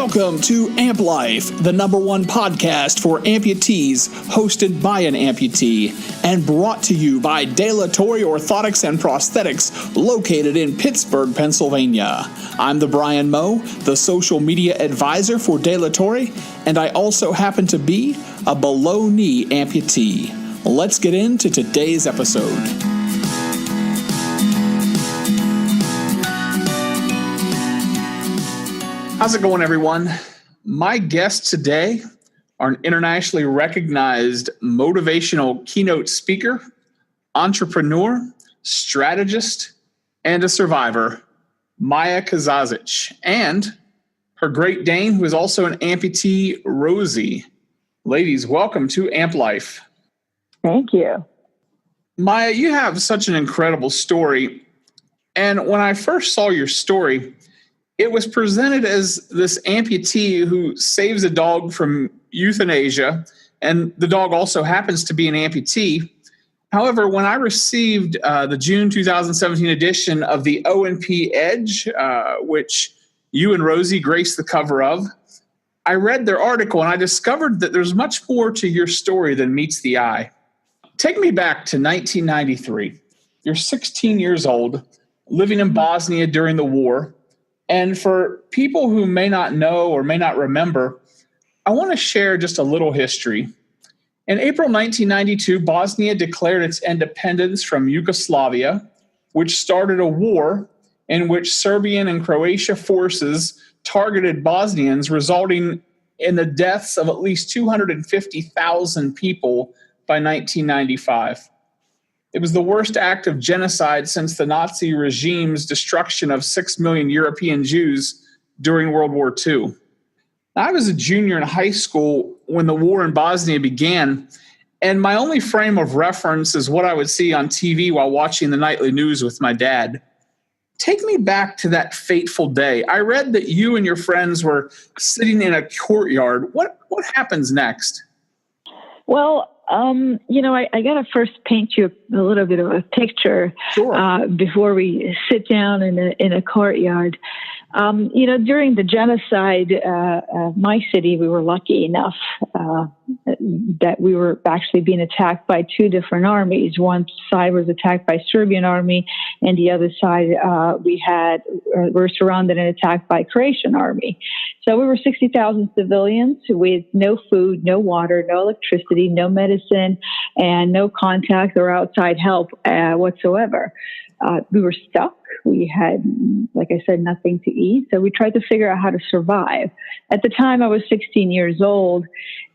Welcome to Amp Life, the #1 podcast for amputees, hosted by an amputee, and brought to you by Dilatory Orthotics and Prosthetics, located in Pittsburgh, Pennsylvania. I'm the Brian Moe, the social media advisor for Dilatory, and I also happen to be a below-knee amputee. Let's get into today's episode. How's it going, everyone? My guests today are an internationally recognized motivational keynote speaker, entrepreneur, strategist, and a survivor, Maja Kazazic, and her Great Dane, who is also an amputee, Rosie. Ladies, welcome to Amp Life. Thank you. Maja, you have such an incredible story. And when I first saw your story, it was presented as this amputee who saves a dog from euthanasia, and the dog also happens to be an amputee. However, when I received the June 2017 edition of the O&P Edge, which you and Rosie graced the cover of, I read their article and I discovered that there's much more to your story than meets the eye. Take me back to 1993. You're 16 years old, living in Bosnia during the war. And for people who may not know or may not remember, I want to share just a little history. In April 1992, Bosnia declared its independence from Yugoslavia, which started a war in which Serbian and Croatian forces targeted Bosnians, resulting in the deaths of at least 250,000 people by 1995. It was the worst act of genocide since the Nazi regime's destruction of 6 million European Jews during World War II. I was a junior in high school when the war in Bosnia began, and my only frame of reference is what I would see on TV while watching the nightly news with my dad. Take me back to that fateful day. I read that you and your friends were sitting in a courtyard. What happens next? Well, I got to first paint you a little bit of a picture. Sure. Before we sit down in a courtyard. During the genocide, my city, we were lucky enough that we were actually being attacked by two different armies. One side was attacked by Serbian army, and the other side were surrounded and attacked by Croatian army. So we were 60,000 civilians with no food, no water, no electricity, no medicine, and no contact or outside help whatsoever. We were stuck. We had, like I said, nothing to eat. So we tried to figure out how to survive. At the time, I was 16 years old.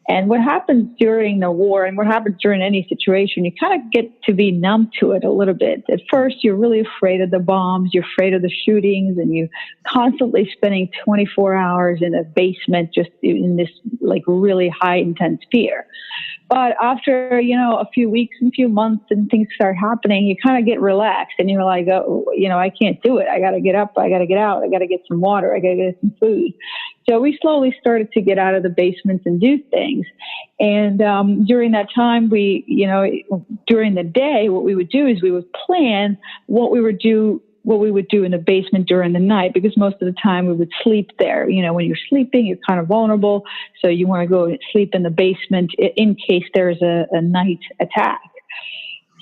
And what happens during the war and what happens during any situation, you kind of get to be numb to it a little bit. At first, you're really afraid of the bombs. You're afraid of the shootings, and you're constantly spending 24 hours in a basement just in this like really high intense fear. But after, a few weeks and a few months and things start happening, you kind of get relaxed and you're like, I can't do it. I got to get up. I got to get out. I got to get some water. I got to get some food. So we slowly started to get out of the basements and do things. And during that time, during the day, what we would do is we would plan what we would do in the basement during the night, because most of the time we would sleep there. When you're sleeping, you're kind of vulnerable. So you want to go sleep in the basement in case there's a night attack.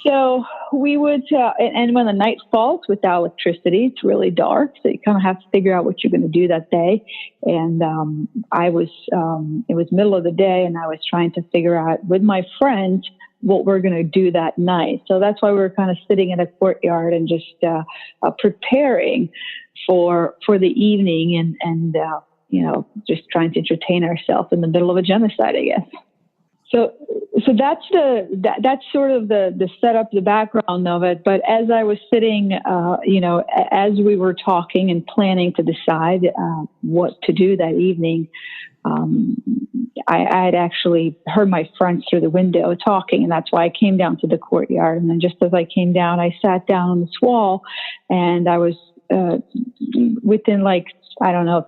So we would, and when the night falls without electricity, it's really dark. So you kind of have to figure out what you're going to do that day. And it was middle of the day, and I was trying to figure out with my friends what we're going to do that night. So that's why we were kind of sitting in a courtyard and just preparing for the evening and just trying to entertain ourselves in the middle of a genocide, I guess. So that's sort of the setup, the background of it. But as I was sitting, as we were talking and planning to decide what to do that evening, I had actually heard my friends through the window talking, and that's why I came down to the courtyard. And then just as I came down, I sat down on this wall, and I was within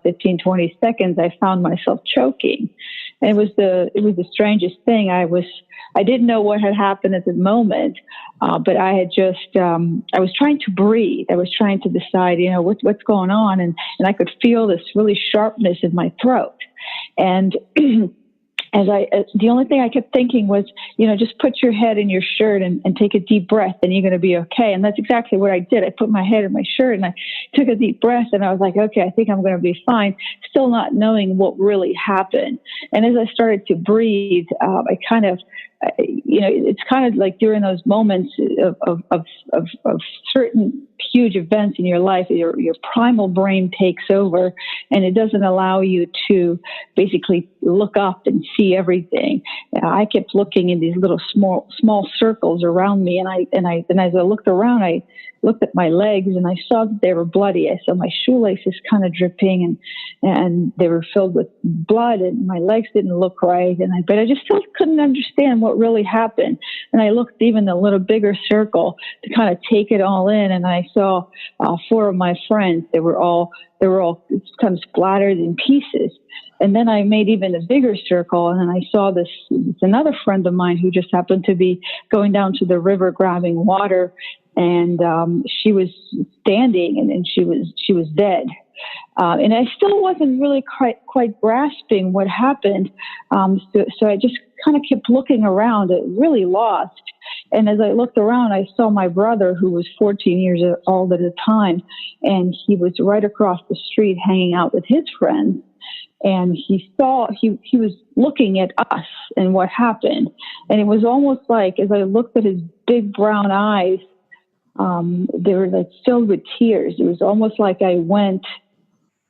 15, 20 seconds, I found myself choking. And it was the strangest thing. I didn't know what had happened at the moment, but I had just, I was trying to breathe. I was trying to decide, what's going on. And I could feel this really sharpness in my throat. And the only thing I kept thinking was, just put your head in your shirt and take a deep breath and you're going to be okay. And that's exactly what I did. I put my head in my shirt and I took a deep breath and I was like, okay, I think I'm going to be fine. Still not knowing what really happened. And as I started to breathe, I kind of, it's kind of like during those moments of certain huge events in your life, your primal brain takes over and it doesn't allow you to basically look up and see everything. I kept looking in these little small circles around me, and as I looked around, I looked at my legs and I saw that they were bloody. I saw my shoelaces kind of dripping and they were filled with blood and my legs didn't look right. But I just still couldn't understand what really happened. And I looked even a little bigger circle to kind of take it all in. And I saw 4 of my friends. They were all kind of splattered in pieces. And then I made even a bigger circle, and then I saw this another friend of mine who just happened to be going down to the river grabbing water, and she was standing, and she was dead. And I still wasn't really quite grasping what happened. So I just kind of kept looking around, really lost. And as I looked around, I saw my brother, who was 14 years old at the time, and he was right across the street hanging out with his friends. And he was looking at us and what happened. And it was almost like, as I looked at his big brown eyes, they were like filled with tears. It was almost like I went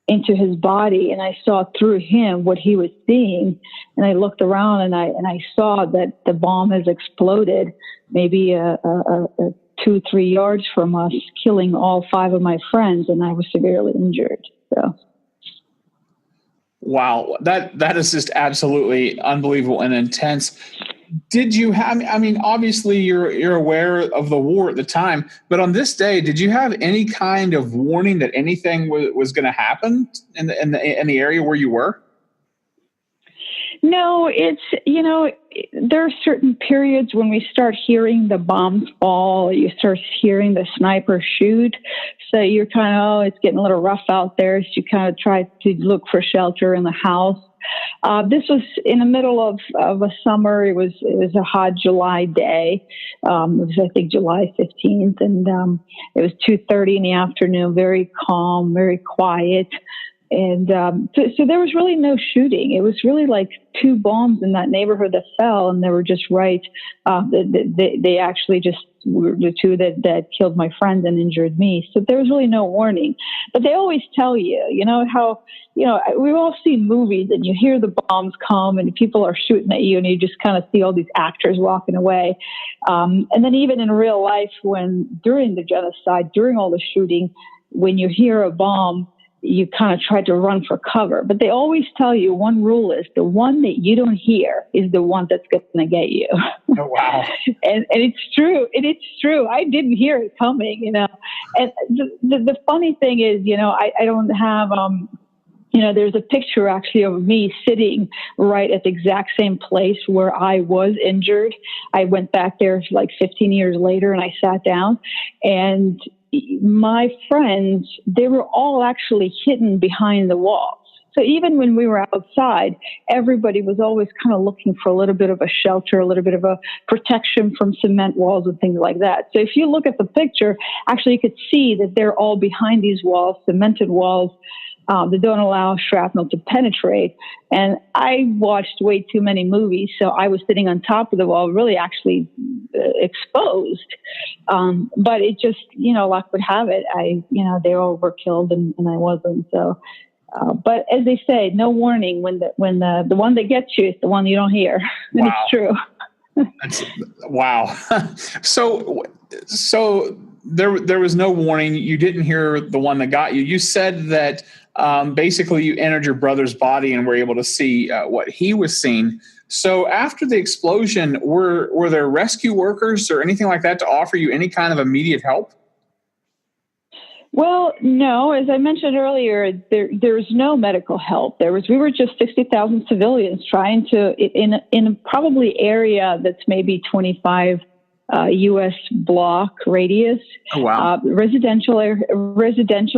into his body and I saw through him what he was seeing. And I looked around and I saw that the bomb has exploded maybe 2-3 yards from us, killing all 5 of my friends. And I was severely injured. So. Wow, that is just absolutely unbelievable and intense. Did you have, I mean, obviously you're aware of the war at the time, but on this day, did you have any kind of warning that anything was going to happen in the area where you were? No, there are certain periods when we start hearing the bombs fall, you start hearing the sniper shoot. So you're kind of, it's getting a little rough out there. So you kind of try to look for shelter in the house. This was in the middle of a summer. It was a hot July day. It was, I think, July 15th. And it was 2:30 in the afternoon, very calm, very quiet. And so there was really no shooting. It was really like 2 bombs in that neighborhood that fell, and they were just right. They actually just were the 2 that killed my friend and injured me. So there was really no warning. But they always tell you, how, we've all seen movies and you hear the bombs come and people are shooting at you and you just kind of see all these actors walking away. And then even in real life, during the genocide, during all the shooting, when you hear a bomb, you kind of try to run for cover. But they always tell you one rule is the one that you don't hear is the one that's going to get you. Oh, wow. and it's true. It's true. I didn't hear it coming, And the funny thing is, I don't have, there's a picture actually of me sitting right at the exact same place where I was injured. I went back there like 15 years later and I sat down, and my friends, they were all actually hidden behind the walls. So even when we were outside, everybody was always kind of looking for a little bit of a shelter, a little bit of a protection from cement walls and things like that. So if you look at the picture, actually you could see that they're all behind these walls, cemented walls, that don't allow shrapnel to penetrate. And I watched way too many movies, so I was sitting on top of the wall, really actually exposed. But it just, luck would have it. They all were killed and I wasn't. So, but as they say, no warning when the one that gets you is the one you don't hear. And wow. It's true. Wow. So there was no warning. You didn't hear the one that got you. You said that basically you entered your brother's body and were able to see what he was seeing. So after the explosion, were there rescue workers or anything like that to offer you any kind of immediate help? Well, no, as I mentioned earlier, there's no medical help. We were just 60,000 civilians trying to, in probably area that's maybe 25 U.S. block radius, Oh, wow. residential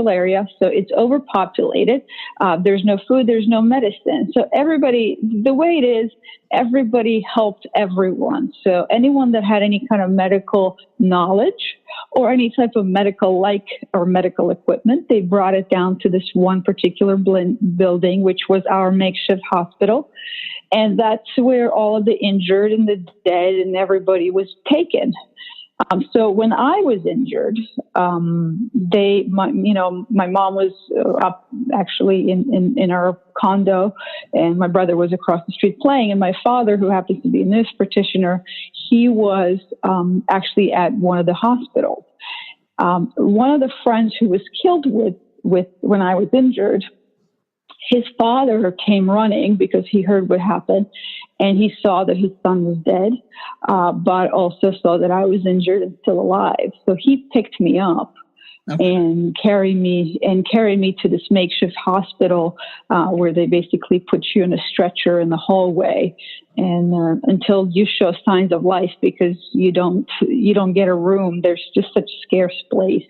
area. So it's overpopulated. There's no food. There's no medicine. So the way it is, everybody helped everyone. So anyone that had any kind of medical knowledge or any type of medical equipment, they brought it down to this one particular building, which was our makeshift hospital. And that's where all of the injured and the dead and everybody was taken. So when I was injured, my mom was up actually in our condo, and my brother was across the street playing. And my father, who happens to be a nurse practitioner, he was actually at one of the hospitals. One of the friends who was killed with when I was injured, his father came running because he heard what happened, and he saw that his son was dead, but also saw that I was injured and still alive. So he picked me up and carried me to this makeshift hospital where they basically put you in a stretcher in the hallway, and until you show signs of life, because you don't get a room. There's just such scarce space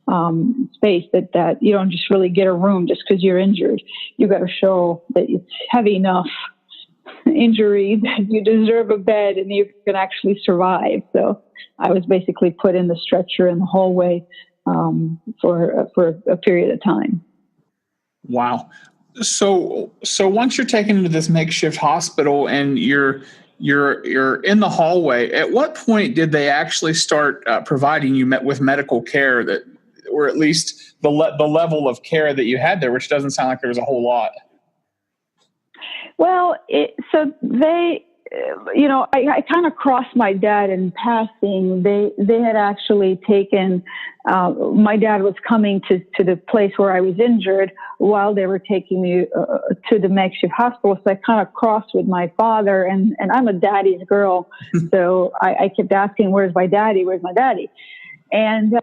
that you don't just really get a room just because you're injured. You got to show that it's heavy enough injury that you deserve a bed and you can actually survive. So I was basically put in the stretcher in the hallway for a period of time. Wow. So once you're taken into this makeshift hospital and you're in the hallway, at what point did they actually start providing you with medical care, that, or at least the level of care that you had there, which doesn't sound like there was a whole lot? Well, so they, I kind of crossed my dad in passing. They had actually taken, my dad was coming to the place where I was injured while they were taking me to the makeshift hospital. So I kind of crossed with my father, and I'm a daddy's girl. So I kept asking, where's my daddy? Where's my daddy? And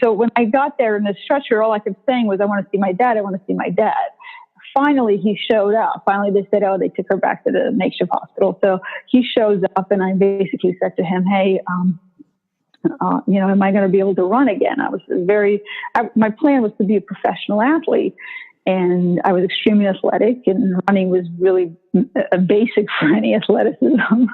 so when I got there in the stretcher, all I kept saying was, I want to see my dad. I want to see my dad. Finally, he showed up. Finally, they said, they took her back to the makeshift hospital. So he shows up, and I basically said to him, hey, am I going to be able to run again? My plan was to be a professional athlete, and I was extremely athletic, and running was really a basic for any athleticism.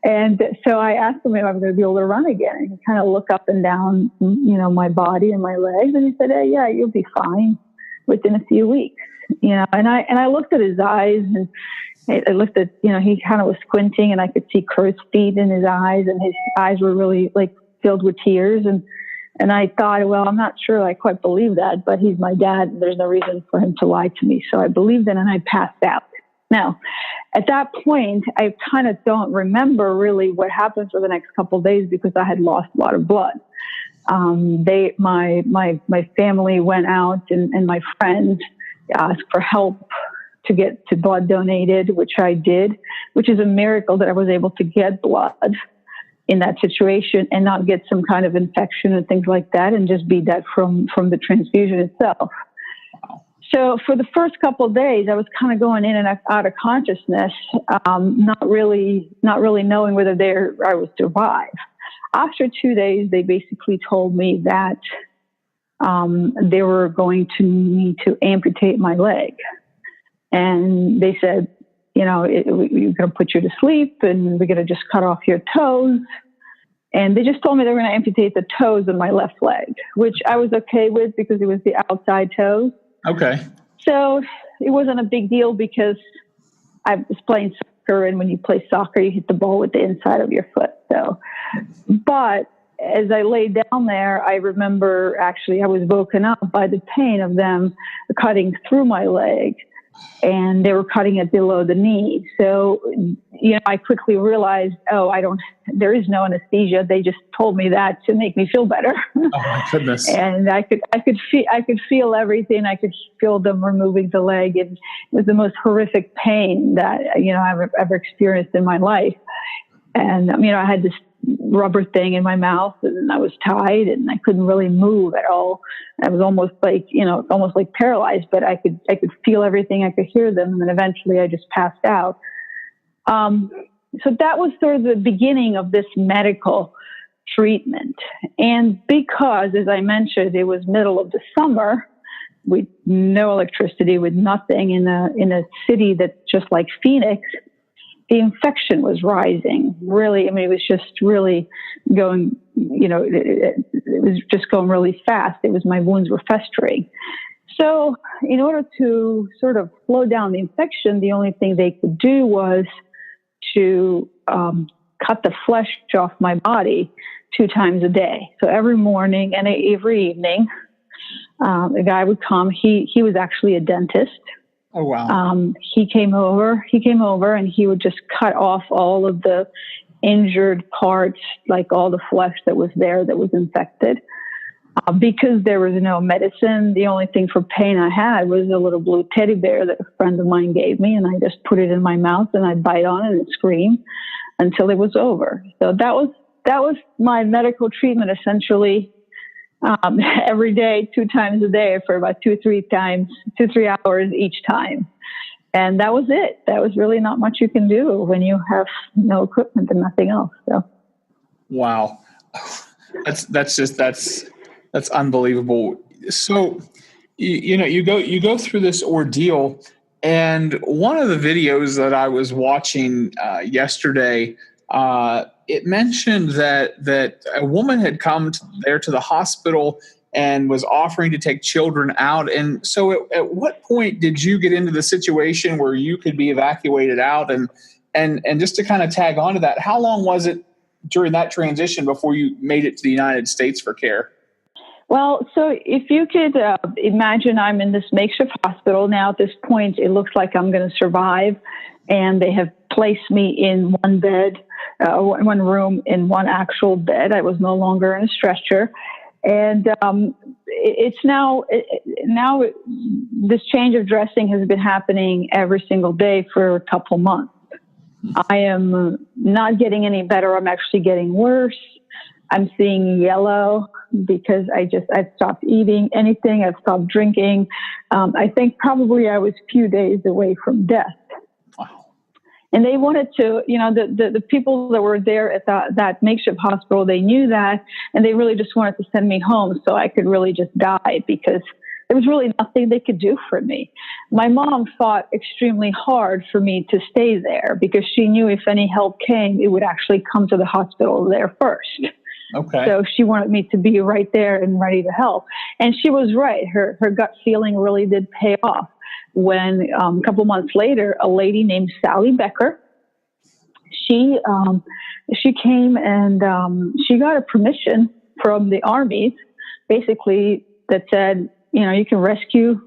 And so I asked him if I was going to be able to run again. And he kind of looked up and down, my body and my legs, and he said, hey, yeah, you'll be fine within a few weeks. And I looked at his eyes, and I looked at, he kind of was squinting, and I could see crow's feet in his eyes, and his eyes were really like filled with tears. And I thought, well, I'm not sure I quite believe that, but he's my dad, and there's no reason for him to lie to me. So I believed it, and I passed out. Now, at that point, I kind of don't remember really what happened for the next couple of days, because I had lost a lot of blood. My family went out, and my friends asked for help to get to blood donated, which I did, which is a miracle that I was able to get blood in that situation and not get some kind of infection and things like that, and just be dead from the transfusion itself. Wow. So for the first couple of days, I was kind of going in and out of consciousness, not really knowing whether I would survive. After 2 days, they basically told me that they were going to need to amputate my leg. And they said, we're going to put you to sleep, and we're going to just cut off your toes. And they just told me they were going to amputate the toes of my left leg, which I was okay with because it was the outside toes. Okay. So it wasn't a big deal, because I was playing soccer, and when you play soccer, you hit the ball with the inside of your foot. So, but as I laid down there, I remember actually I was woken up by the pain of them cutting through my leg, and they were cutting it below the knee. So, I quickly realized, there is no anesthesia. They just told me that to make me feel better. Oh my goodness. And I could feel everything. I could feel them removing the leg. It was the most horrific pain that, I've ever experienced in my life. And, I had this rubber thing in my mouth, and I was tied, and I couldn't really move at all. I was almost like, almost like paralyzed, but I could feel everything. I could hear them. And then eventually I just passed out. So that was sort of the beginning of this medical treatment. And because, as I mentioned, it was middle of the summer with no electricity, with nothing in a city that's just like Phoenix, the infection was rising. Really, I mean, it was just really going, it was just going really fast. My wounds were festering. So in order to sort of slow down the infection, the only thing they could do was to cut the flesh off my body 2 times a day. So every morning and every evening, a guy would come. He was actually a dentist. Oh, wow. He came over and he would just cut off all of the injured parts, like all the flesh that was there that was infected. Because there was no medicine, the only thing for pain I had was a little blue teddy bear that a friend of mine gave me, and I just put it in my mouth and I'd bite on it and scream until it was over. So that was my medical treatment, essentially. Every day, 2 times a day for about 2-3 hours each time. And that was it. That was really not much you can do when you have no equipment and nothing else. So. Wow. That's unbelievable. So, you go through this ordeal, and one of the videos that I was watching yesterday, it mentioned that a woman had come there to the hospital and was offering to take children out. And so at what point did you get into the situation where you could be evacuated out? And just to kind of tag on to that, how long was it during that transition before you made it to the United States for care? Well, so if you could imagine, I'm in this makeshift hospital. Now at this point, it looks like I'm going to survive. And they have placed me in one bed, one room in one actual bed. I was no longer in a stretcher. And it's now this change of dressing has been happening every single day for a couple months. I am not getting any better. I'm actually getting worse. I'm seeing yellow because I've stopped eating anything. I've stopped drinking. I think probably I was a few days away from death. Wow. And they wanted to, the people that were there at that makeshift hospital, they knew that, and they really just wanted to send me home so I could really just die because there was really nothing they could do for me. My mom fought extremely hard for me to stay there because she knew if any help came, it would actually come to the hospital there first. Okay. So she wanted me to be right there and ready to help. And she was right. Her gut feeling really did pay off when a couple months later, a lady named Sally Becker, she came and she got a permission from the army, basically, that said, you can rescue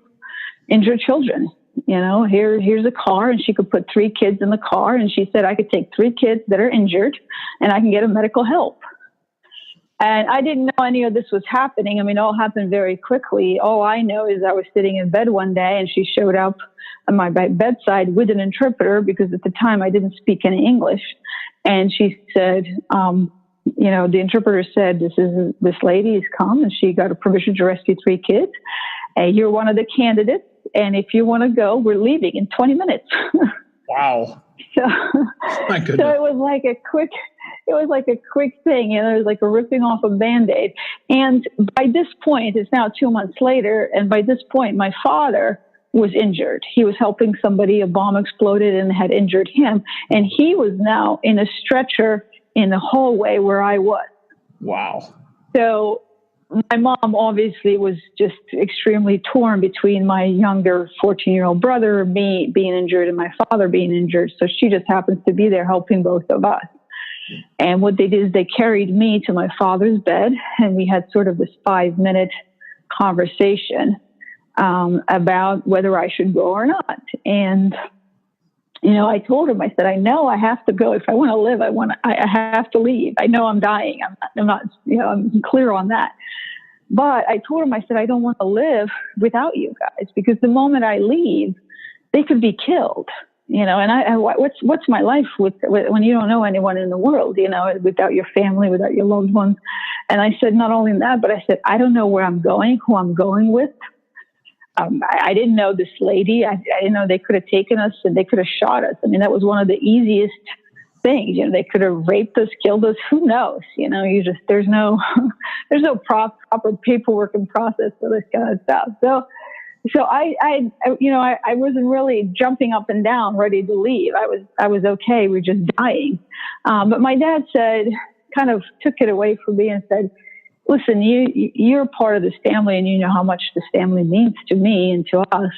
injured children. Here's a car, and she could put 3 kids in the car. And she said, I could take 3 kids that are injured and I can get them medical help. And I didn't know any of this was happening. I mean, it all happened very quickly. All I know is I was sitting in bed one day and she showed up on my bedside with an interpreter because at the time I didn't speak any English. And she said, the interpreter said, this lady has come and she got a permission to rescue 3 kids. And you're one of the candidates. And if you want to go, we're leaving in 20 minutes. Wow. So My goodness. So it was like a quick thing, it was like a ripping off a Band-Aid. And by this point, it's now 2 months later, and by this point, my father was injured. He was helping somebody, a bomb exploded and had injured him, and he was now in a stretcher in the hallway where I was. Wow. So my mom obviously was just extremely torn between my younger 14-year-old brother, me being injured, and my father being injured. So she just happens to be there helping both of us. And what they did is they carried me to my father's bed, and we had sort of this 5-minute conversation about whether I should go or not. And, I told him, I said, I know I have to go. If I want to live, I have to leave. I know I'm dying. I'm not, I'm clear on that. But I told him, I said, I don't want to live without you guys, because the moment I leave, they could be killed. and what's my life with when you don't know anyone in the world, without your family, without your loved ones. And I said, not only that, but I said, I don't know where I'm going, who I'm going with. I didn't know this lady. I didn't know they could have taken us and they could have shot us. I mean, that was one of the easiest things. They could have raped us, killed us. Who knows? There's no proper paperwork and process for this kind of stuff. So I wasn't really jumping up and down, ready to leave. I was okay. We're just dying. But my dad kind of took it away from me and said, listen, you're part of this family and you know how much this family means to me and to us.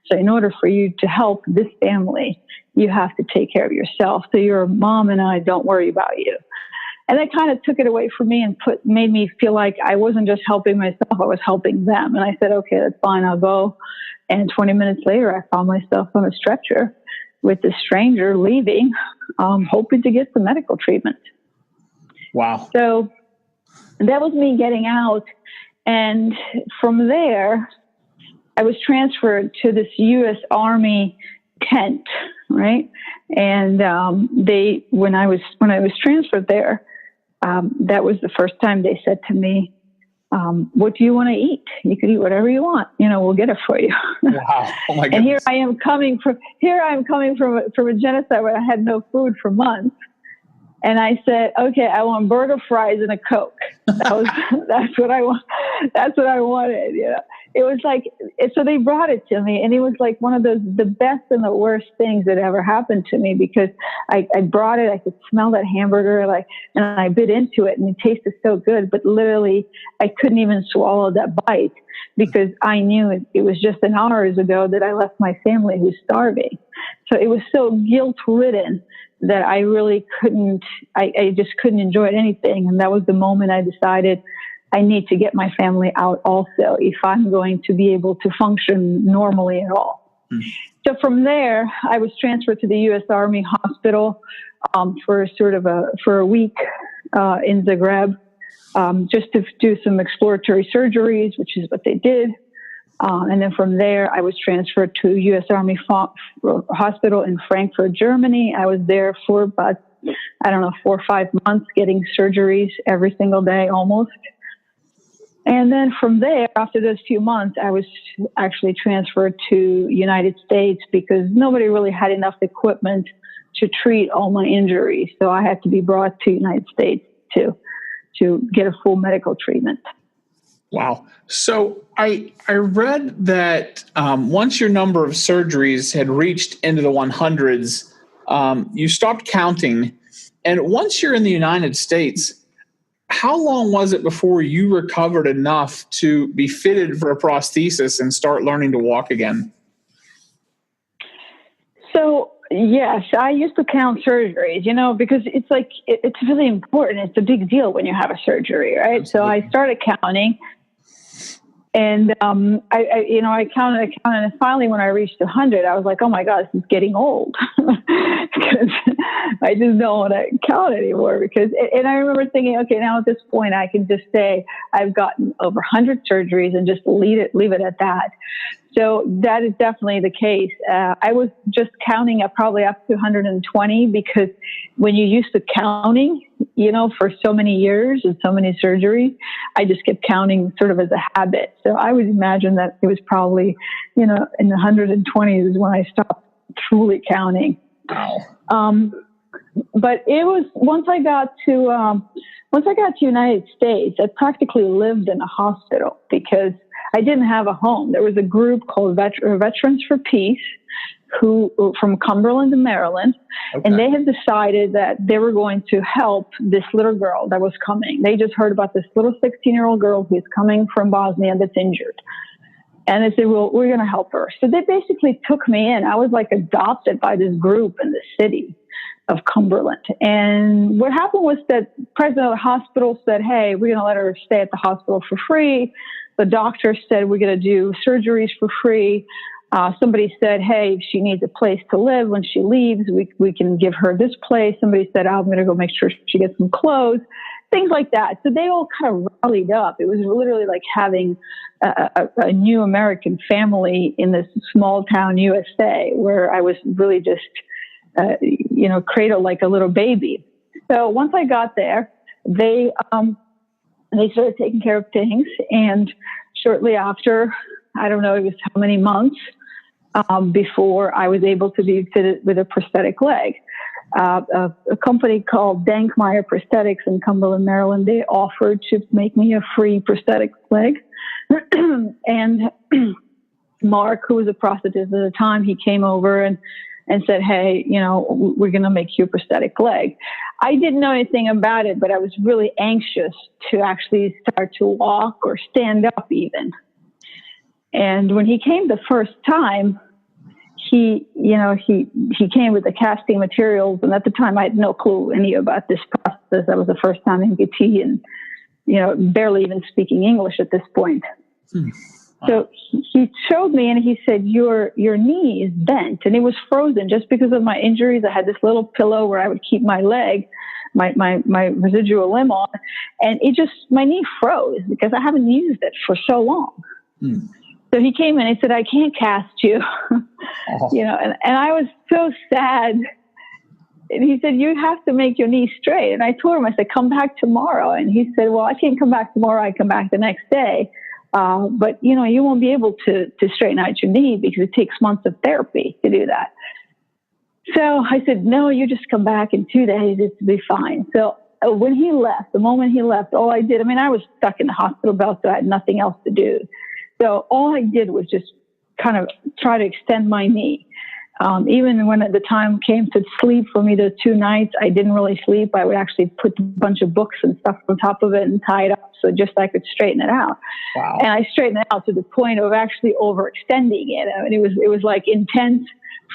So in order for you to help this family, you have to take care of yourself. So your mom and I don't worry about you. And that kind of took it away from me and made me feel like I wasn't just helping myself, I was helping them. And I said, okay, that's fine, I'll go. And 20 minutes later, I found myself on a stretcher with this stranger leaving, hoping to get some medical treatment. Wow. So that was me getting out. And from there, I was transferred to this U.S. Army tent, right? And when I was transferred there, that was the first time they said to me, what do you want to eat? You can eat whatever you want. We'll get it for you. Wow. Oh my goodness. And here I am coming from a genocide where I had no food for months. And I said, okay, I want burger fries and a Coke. That's what I want. That's what I wanted. It was like, so they brought it to me, and it was like one of the best and the worst things that ever happened to me, because I brought it, I could smell that hamburger, and I bit into it, and it tasted so good, but literally I couldn't even swallow that bite, because I knew it was just an hours ago that I left my family who's starving. So it was so guilt-ridden that I really I just couldn't enjoy anything. And that was the moment I decided I need to get my family out also if I'm going to be able to function normally at all. Mm-hmm. So from there, I was transferred to the U.S. Army hospital for a week in Zagreb, just to do some exploratory surgeries, which is what they did. And then from there, I was transferred to U.S. Army Hospital in Frankfurt, Germany. I was there for about, 4 or 5 months, getting surgeries every single day almost. And then from there, after those few months, I was actually transferred to United States, because nobody really had enough equipment to treat all my injuries. So I had to be brought to United States to get a full medical treatment. Wow. So I read that once your number of surgeries had reached into the 100s, you stopped counting. And once you're in the United States, how long was it before you recovered enough to be fitted for a prosthesis and start learning to walk again? So, yes, I used to count surgeries, because it's like, it's really important. It's a big deal when you have a surgery, right? Absolutely. So I started counting. And I counted, and finally, when I reached 100, I was like, "Oh my God, this is getting old," because I just don't want to count anymore. And I remember thinking, okay, now at this point, I can just say I've gotten over 100 surgeries and just leave it at that. So that is definitely the case. I was just counting probably up to 120, because when you're used to counting, for so many years and so many surgeries, I just kept counting sort of as a habit. So I would imagine that it was probably, in the 120s is when I stopped truly counting. Wow. But it was once I got to United States, I practically lived in a hospital because I didn't have a home. There was a group called Veterans for Peace, who from Cumberland, Maryland, okay. And they had decided that they were going to help this little girl that was coming. They just heard about this little 16-year-old girl who's coming from Bosnia that's injured. And they said, well, we're going to help her. So they basically took me in. I was like adopted by this group in the city of Cumberland. And what happened was that the president of the hospital said, hey, we're going to let her stay at the hospital for free. The doctor said, we're going to do surgeries for free. Somebody said, hey, if she needs a place to live when she leaves, we can give her this place. Somebody said, I'm going to go make sure she gets some clothes. things like that. So they all kind of rallied up. It was literally like having a new American family in this small town USA, where I was really just, cradled like a little baby. So once I got there, they started taking care of things. And shortly after, I don't know, it was how many months before I was able to be fitted with a prosthetic leg. A company called Dankmeyer Prosthetics in Cumberland, Maryland, they offered to make me a free prosthetic leg. And Mark, who was a prosthetist at the time, he came over and said, hey, we're going to make you a prosthetic leg. I didn't know anything about it, but I was really anxious to actually start to walk or stand up even. And when he came the first time, he came with the casting materials. And at the time, I had no clue any about this process. I was the first time amputee and, barely even speaking English at this point. Wow. So he showed me and he said, your knee is bent, and it was frozen just because of my injuries. I had this little pillow where I would keep my leg, my residual limb on, and my knee froze because I haven't used it for so long. So he came in and he said, I can't cast you, and I was so sad. And he said, you have to make your knee straight. And I told him, I said, come back tomorrow. And he said, well, I can't come back tomorrow. I come back the next day. But you won't be able to straighten out your knee because it takes months of therapy to do that. So I said, no, you just come back in 2 days. It'll be fine. So when he left, the moment he left, all I did, I was stuck in the hospital bed, so I had nothing else to do. So all I did was just kind of try to extend my knee. Even when the time came to sleep for me, those 2 nights, I didn't really sleep. I would actually put a bunch of books and stuff on top of it and tie it up so just I could straighten it out. Wow. And I straightened it out to the point of actually overextending it. It was like intense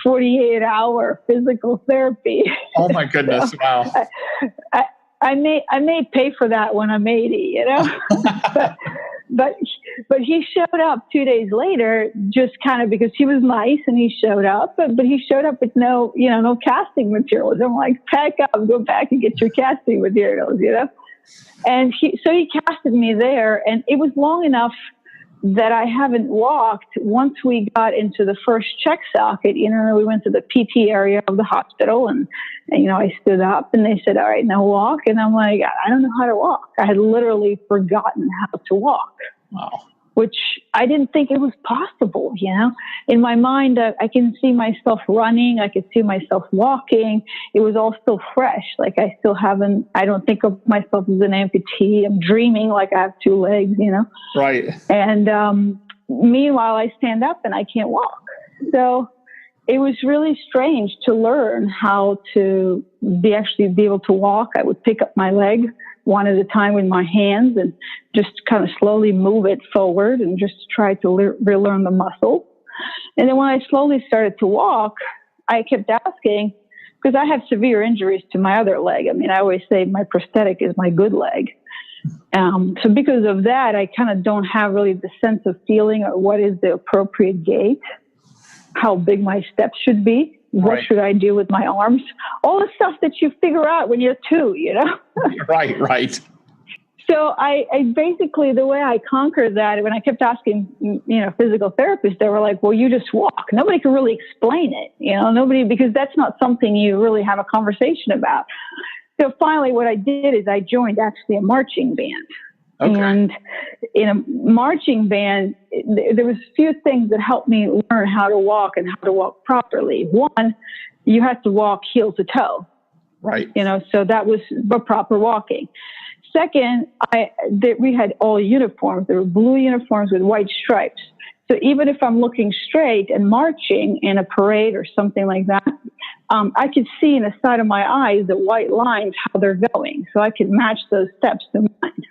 48-hour physical therapy. Oh my goodness! So wow. I may pay for that when I'm 80, But he showed up 2 days later, just kind of because he was nice and he showed up, but he showed up with no casting materials. I'm like, pack up, go back and get your casting materials, And he casted me there, and it was long enough that I haven't walked. Once we got into the first check socket, we went to the PT area of the hospital, and I stood up and they said, all right, now walk. And I'm like, I don't know how to walk. I had literally forgotten how to walk. Wow. Which I didn't think it was possible, In my mind, I can see myself running. I could see myself walking. It was all still fresh. Like I don't think of myself as an amputee. I'm dreaming like I have 2 legs, Right. And meanwhile, I stand up and I can't walk. So it was really strange to learn how to be able to walk. I would pick up my leg one at a time with my hands and just kind of slowly move it forward and just try to relearn the muscle. And then when I slowly started to walk, I kept asking, because I have severe injuries to my other leg. I always say my prosthetic is my good leg. So because of that, I kind of don't have really the sense of feeling or what is the appropriate gait, how big my steps should be. What should I do with my arms? All the stuff that you figure out when you're 2, Right. So I basically, the way I conquered that, when I kept asking, physical therapists, they were like, well, you just walk. Nobody can really explain it, because that's not something you really have a conversation about. So finally what I did is I joined actually a marching band. Okay. And in a marching band, there was a few things that helped me learn how to walk and how to walk properly. One, you have to walk heel to toe. Right. So that was the proper walking. Second, we had all uniforms. There were blue uniforms with white stripes. So even if I'm looking straight and marching in a parade or something like that, I could see in the side of my eyes the white lines, how they're going. So I could match those steps to mine.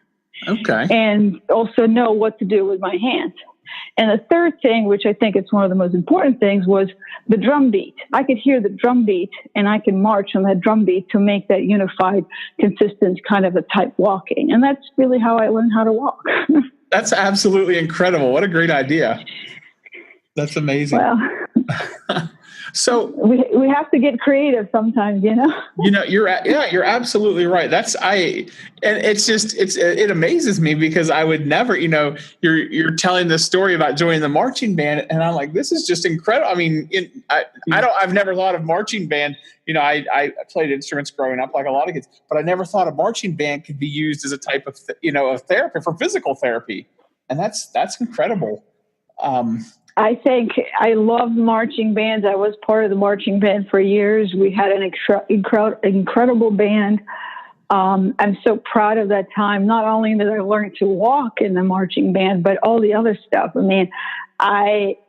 Okay. And also know what to do with my hands. And the third thing, which I think it's one of the most important things, was the drum beat. I could hear the drum beat and I can march on that drum beat to make that unified, consistent kind of a type walking. And that's really how I learned how to walk. That's absolutely incredible. What a great idea. That's amazing. Well, So we have to get creative sometimes, you know. You're absolutely right. And it amazes me because I would never, you're telling this story about joining the marching band, and I'm like, this is just incredible. I mean, I've never thought of marching band. I played instruments growing up like a lot of kids, but I never thought a marching band could be used as a type of of therapy for physical therapy, and that's incredible. I think I love marching bands. I was part of the marching band for years. We had an incredible band. I'm so proud of that time. Not only did I learn to walk in the marching band, but all the other stuff. I mean,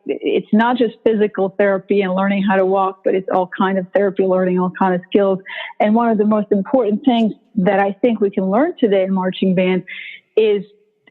it's not just physical therapy and learning how to walk, but it's all kind of therapy, learning all kind of skills. And one of the most important things that I think we can learn today in marching band is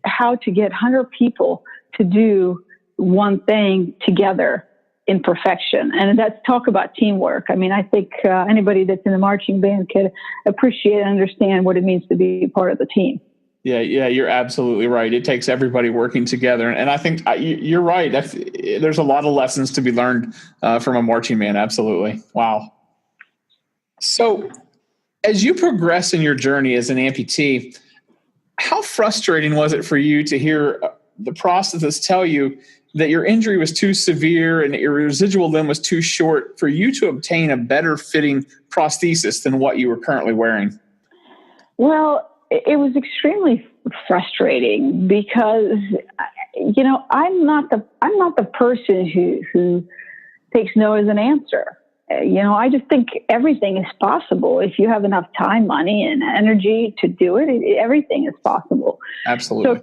how to get 100 people to do one thing together in perfection. And that's talk about teamwork. I mean, I think anybody that's in the marching band could appreciate and understand what it means to be part of the team. Yeah, you're absolutely right. It takes everybody working together. And I think you're right. There's a lot of lessons to be learned from a marching band. Absolutely. Wow. So as you progress in your journey as an amputee, how frustrating was it for you to hear the processes tell you that your injury was too severe and that your residual limb was too short for you to obtain a better fitting prosthesis than what you were currently wearing? Well, it was extremely frustrating because, I'm not the person who takes no as an answer. I just think everything is possible. If you have enough time, money, and energy to do it, everything is possible. Absolutely.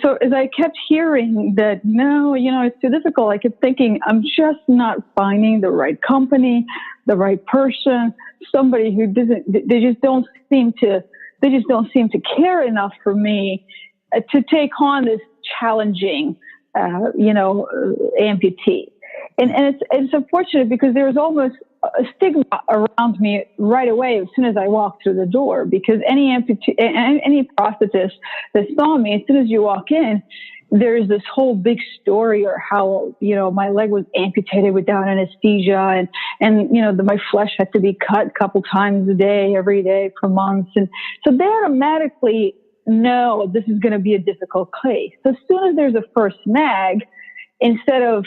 So as I kept hearing that, no, it's too difficult, I kept thinking, I'm just not finding the right company, the right person, somebody who they just don't seem to care enough for me to take on this challenging, amputee. And it's unfortunate because there was almost a stigma around me right away as soon as I walked through the door, because any prosthetist that saw me, as soon as you walk in, there's this whole big story or how, my leg was amputated without anesthesia and my flesh had to be cut a couple times a day, every day for months. And so they automatically know this is going to be a difficult case. So as soon as there's a first snag, instead of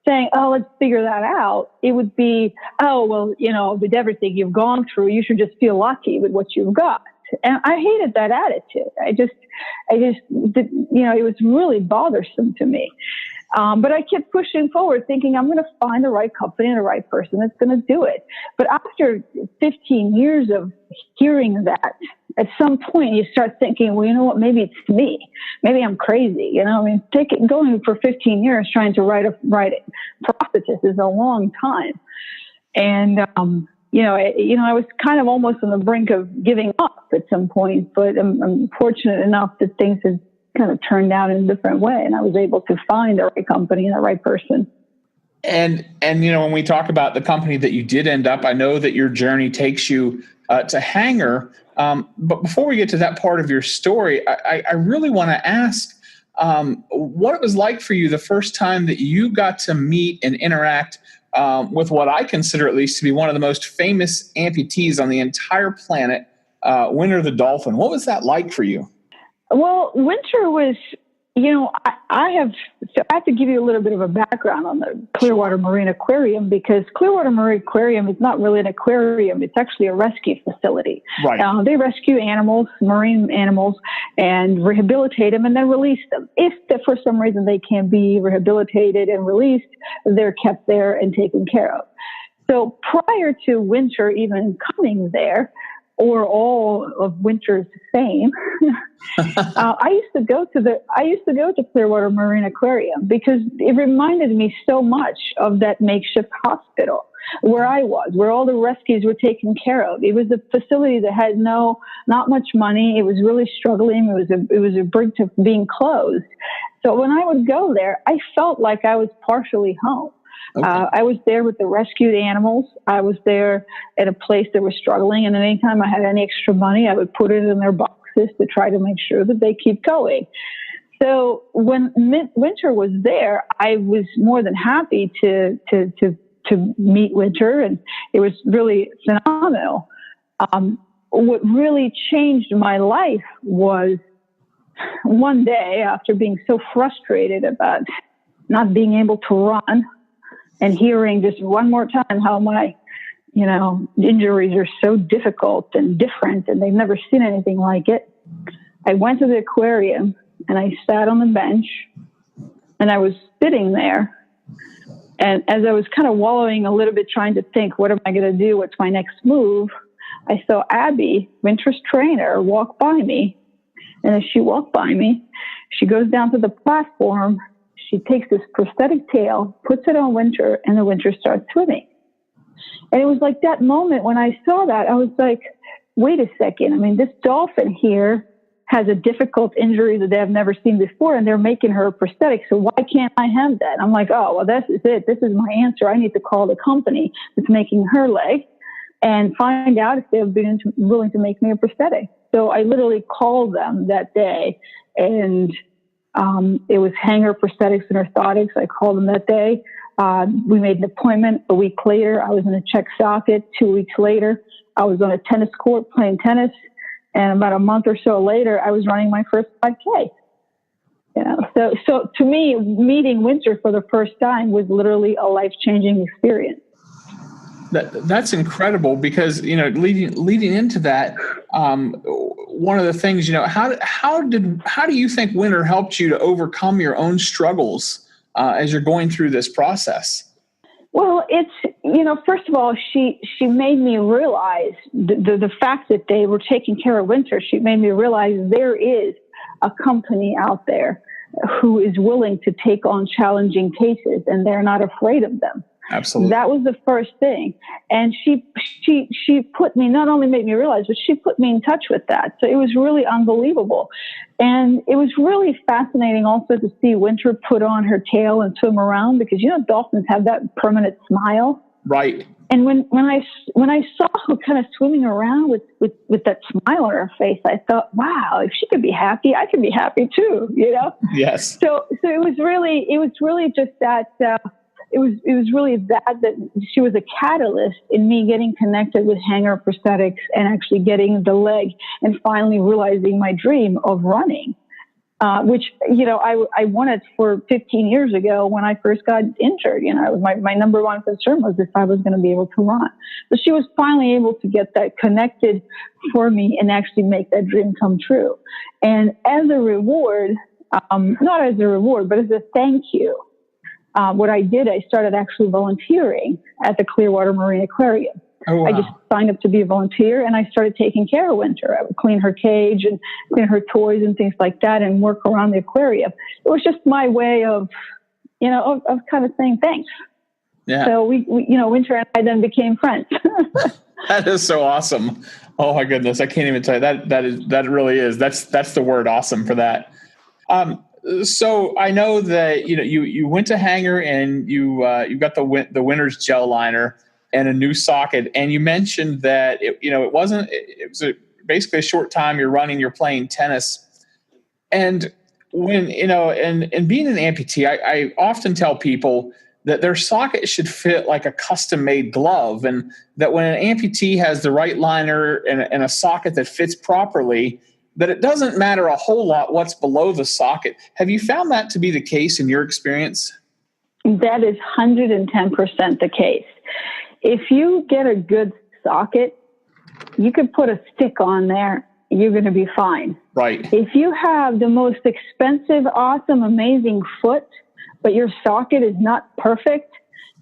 saying, oh, let's figure that out, it would be, oh, well, with everything you've gone through, you should just feel lucky with what you've got. And I hated that attitude. It was really bothersome to me. But I kept pushing forward thinking I'm going to find the right company and the right person that's going to do it. But after 15 years of hearing that, at some point you start thinking, well, you know what, maybe it's me. Maybe I'm crazy. Going for 15 years trying to write prosthetist is a long time. And, I was kind of almost on the brink of giving up at some point, but I'm fortunate enough that things have kind of turned out in a different way, and I was able to find the right company and the right person. And when we talk about the company that you did end up, I know that your journey takes you to Hanger. But before we get to that part of your story, I really want to ask what it was like for you the first time that you got to meet and interact with what I consider at least to be one of the most famous amputees on the entire planet, Winter the Dolphin. What was that like for you? Well, Winter was, I have to give you a little bit of a background on the Clearwater Marine Aquarium, because Clearwater Marine Aquarium is not really an aquarium. It's actually a rescue facility. Right. They rescue animals, marine animals, and rehabilitate them and then release them. If for some reason they can't be rehabilitated and released, they're kept there and taken care of. So prior to Winter even coming there, or all of Winter's fame, I used to go to Clearwater Marine Aquarium because it reminded me so much of that makeshift hospital where I was, where all the rescues were taken care of. It was a facility that had not much money. It was really struggling. It was a brink of being closed. So when I would go there, I felt like I was partially home. Okay. I was there with the rescued animals. I was there at a place that was struggling. And anytime I had any extra money, I would put it in their boxes to try to make sure that they keep going. So when Winter was there, I was more than happy to to meet Winter, and it was really phenomenal. What really changed my life was one day, after being so frustrated about not being able to run and hearing just one more time how my, injuries are so difficult and different and they've never seen anything like it, I went to the aquarium and I sat on the bench and I was sitting there. And as I was kind of wallowing a little bit, trying to think, what am I going to do? What's my next move? I saw Abby, Winter's trainer, walk by me. And as she walked by me, she goes down to the platform. She takes this prosthetic tail, puts it on Winter, and the Winter starts swimming. And it was like that moment when I saw that, I was like, wait a second. I mean, this dolphin here has a difficult injury that they have never seen before, and they're making her a prosthetic. So why can't I have that? I'm like, oh, well, this is it. This is my answer. I need to call the company that's making her leg and find out if they've been willing to make me a prosthetic. So I literally called them that day, and it was Hanger Prosthetics and Orthotics. I called them that day. We made an appointment. A week later, I was in a check socket. 2 weeks later, I was on a tennis court playing tennis. And about a month or so later, I was running my first 5K. So to me, meeting Winter for the first time was literally a life-changing experience. That's incredible because, leading into that, one of the things, how do you think Winter helped you to overcome your own struggles as you're going through this process? Well, it's, first of all, she made me realize the fact that they were taking care of Winter. She made me realize there is a company out there who is willing to take on challenging cases, and they're not afraid of them. Absolutely. That was the first thing. And she put me, not only made me realize, but she put me in touch with that. So it was really unbelievable. And it was really fascinating also to see Winter put on her tail and swim around because, dolphins have that permanent smile. Right. And when I saw her kind of swimming around with that smile on her face, I thought, wow, if she could be happy, I can be happy too, Yes. So it was really just that, it was really that she was a catalyst in me getting connected with Hanger Prosthetics and actually getting the leg and finally realizing my dream of running, which, I wanted for 15 years ago when I first got injured. My number one concern was if I was going to be able to run. But she was finally able to get that connected for me and actually make that dream come true. And as a reward, not as a reward, but as a thank you, what I did, I started actually volunteering at the Clearwater Marine Aquarium. Oh, wow. I just signed up to be a volunteer, and I started taking care of Winter. I would clean her cage and clean her toys and things like that and work around the aquarium. It was just my way of kind of saying thanks. Yeah. So we Winter and I then became friends. That is so awesome. Oh my goodness. I can't even tell you that really is. That's the word awesome for that. So I know that you went to Hanger and you got the Winter's gel liner and a new socket, and you mentioned that it was basically a short time you're running, you're playing tennis, and when and being an amputee, I often tell people that their socket should fit like a custom-made glove, and that when an amputee has the right liner and a socket that fits properly, that it doesn't matter a whole lot what's below the socket. Have you found that to be the case in your experience? That is 110% the case. If you get a good socket, you can put a stick on there, you're going to be fine. Right. If you have the most expensive, awesome, amazing foot, but your socket is not perfect,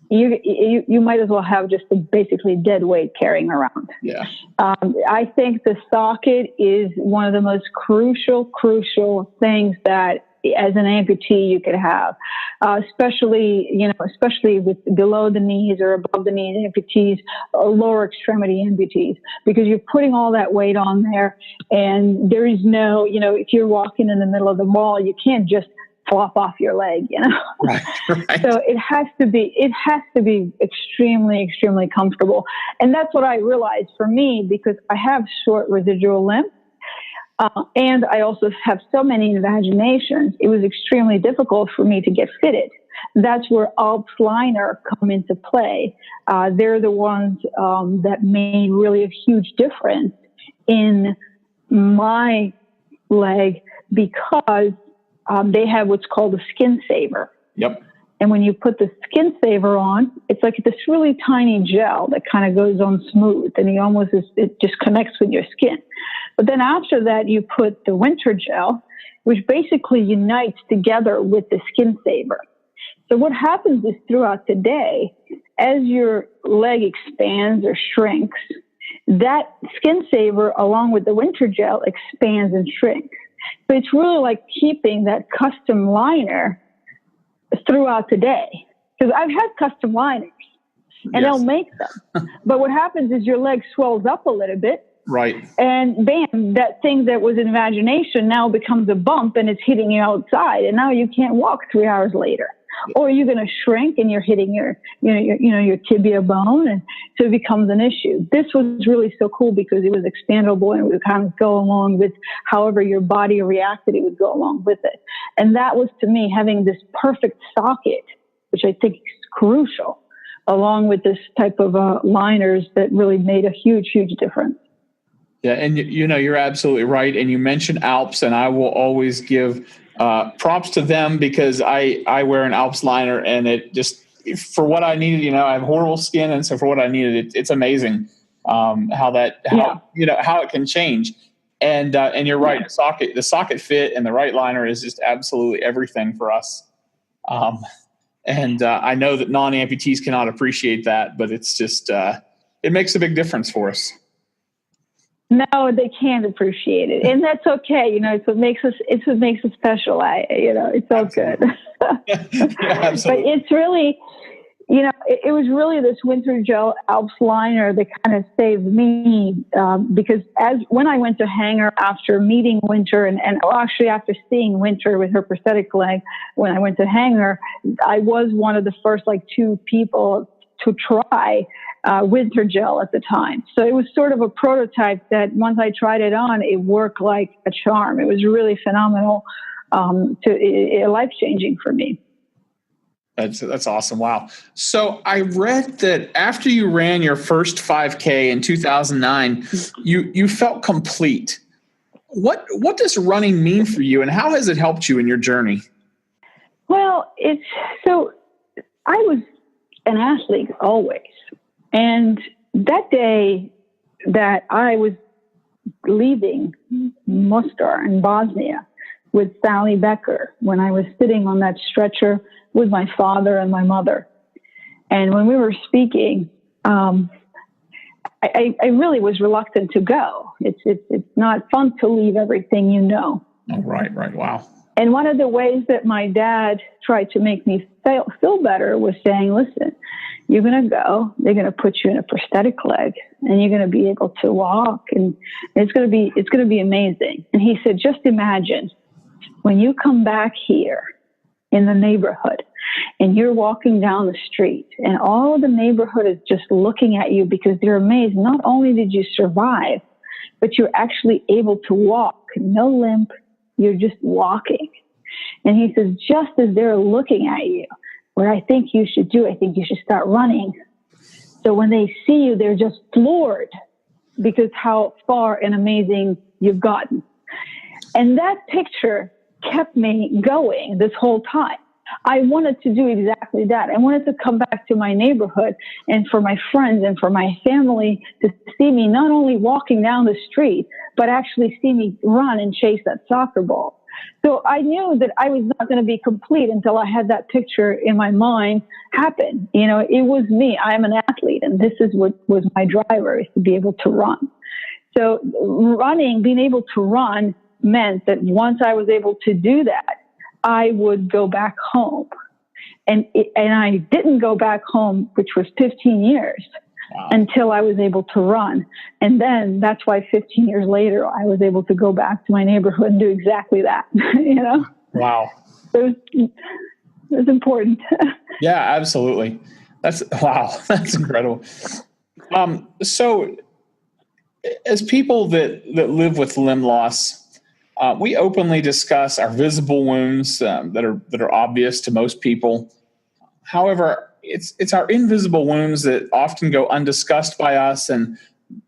you might as well have just a basically dead weight carrying around. Yeah. I think the socket is one of the most crucial things that as an amputee you could have, especially with below the knees or above the knees amputees or lower extremity amputees, because you're putting all that weight on there, and there is no, if you're walking in the middle of the mall, you can't just flop off your leg, Right. So it has to be extremely comfortable. And that's what I realized for me, because I have short residual limb. And I also have so many invaginations. It was extremely difficult for me to get fitted. That's where Alps liner come into play. They're the ones that made really a huge difference in my leg because they have what's called a skin saver. Yep. And when you put the skin saver on, it's like this really tiny gel that kind of goes on smooth, and it just connects with your skin. But then after that, you put the winter gel, which basically unites together with the skin saver. So what happens is throughout the day, as your leg expands or shrinks, that skin saver along with the winter gel expands and shrinks. So it's really like keeping that custom liner throughout the day. Because I've had custom liners and they'll make them. But what happens is your leg swells up a little bit. Right. And bam, that thing that was in imagination now becomes a bump and it's hitting you outside. And now you can't walk 3 hours later. Or you're going to shrink and you're hitting your tibia bone. And so it becomes an issue. This was really so cool because it was expandable and it would kind of go along with however your body reacted, it would go along with it. And that was, to me, having this perfect socket, which I think is crucial, along with this type of liners that really made a huge, huge difference. Yeah, and you're absolutely right. And you mentioned Alps, and I will always give props to them because I wear an Alps liner, and it just, for what I needed, I have horrible skin, and so for what I needed, it's amazing how it can change. And you're right, the socket fit and the right liner is just absolutely everything for us. And I know that non-amputees cannot appreciate that, but it's just it makes a big difference for us. No, they can't appreciate it, and that's okay. It's what makes us. It's what makes us special. It's all good. Yeah, absolutely. But it's really, it was really this winter gel Alps liner that kind of saved me because when I went to Hanger after meeting Winter and actually after seeing Winter with her prosthetic leg, when I went to Hanger, I was one of the first 2 people to try winter gel at the time. So it was sort of a prototype that once I tried it on, it worked like a charm. It was really phenomenal, life-changing for me. That's awesome. Wow. So I read that after you ran your first 5K in 2009, you felt complete. What does running mean for you, and how has it helped you in your journey? Well, I was an athlete always. And that day that I was leaving Mostar in Bosnia with Sally Becker, when I was sitting on that stretcher with my father and my mother, and when we were speaking, I really was reluctant to go. It's not fun to leave everything you know. Oh, right. Wow. And one of the ways that my dad tried to make me feel better was saying, listen, you're going to go, they're going to put you in a prosthetic leg, and you're going to be able to walk, and it's going to be amazing. And he said, just imagine when you come back here in the neighborhood and you're walking down the street and all of the neighborhood is just looking at you because they're amazed. Not only did you survive, but you're actually able to walk, no limp, you're just walking. And he says, just as they're looking at you, what I think you should do, I think you should start running. So when they see you, they're just floored because how far and amazing you've gotten. And that picture kept me going this whole time. I wanted to do exactly that. I wanted to come back to my neighborhood and for my friends and for my family to see me not only walking down the street, but actually see me run and chase that soccer ball. So I knew that I was not going to be complete until I had that picture in my mind happen. It was me. I'm an athlete, and this is what was my driver, is to be able to run. So being able to run meant that once I was able to do that, I would go back home. And I didn't go back home, which was 15 years. Wow. Until I was able to run. And then that's why 15 years later, I was able to go back to my neighborhood and do exactly that, Wow. It was important. Yeah, absolutely. That's incredible. So as people that live with limb loss, we openly discuss our visible wounds that are obvious to most people. However, it's our invisible wounds that often go undiscussed by us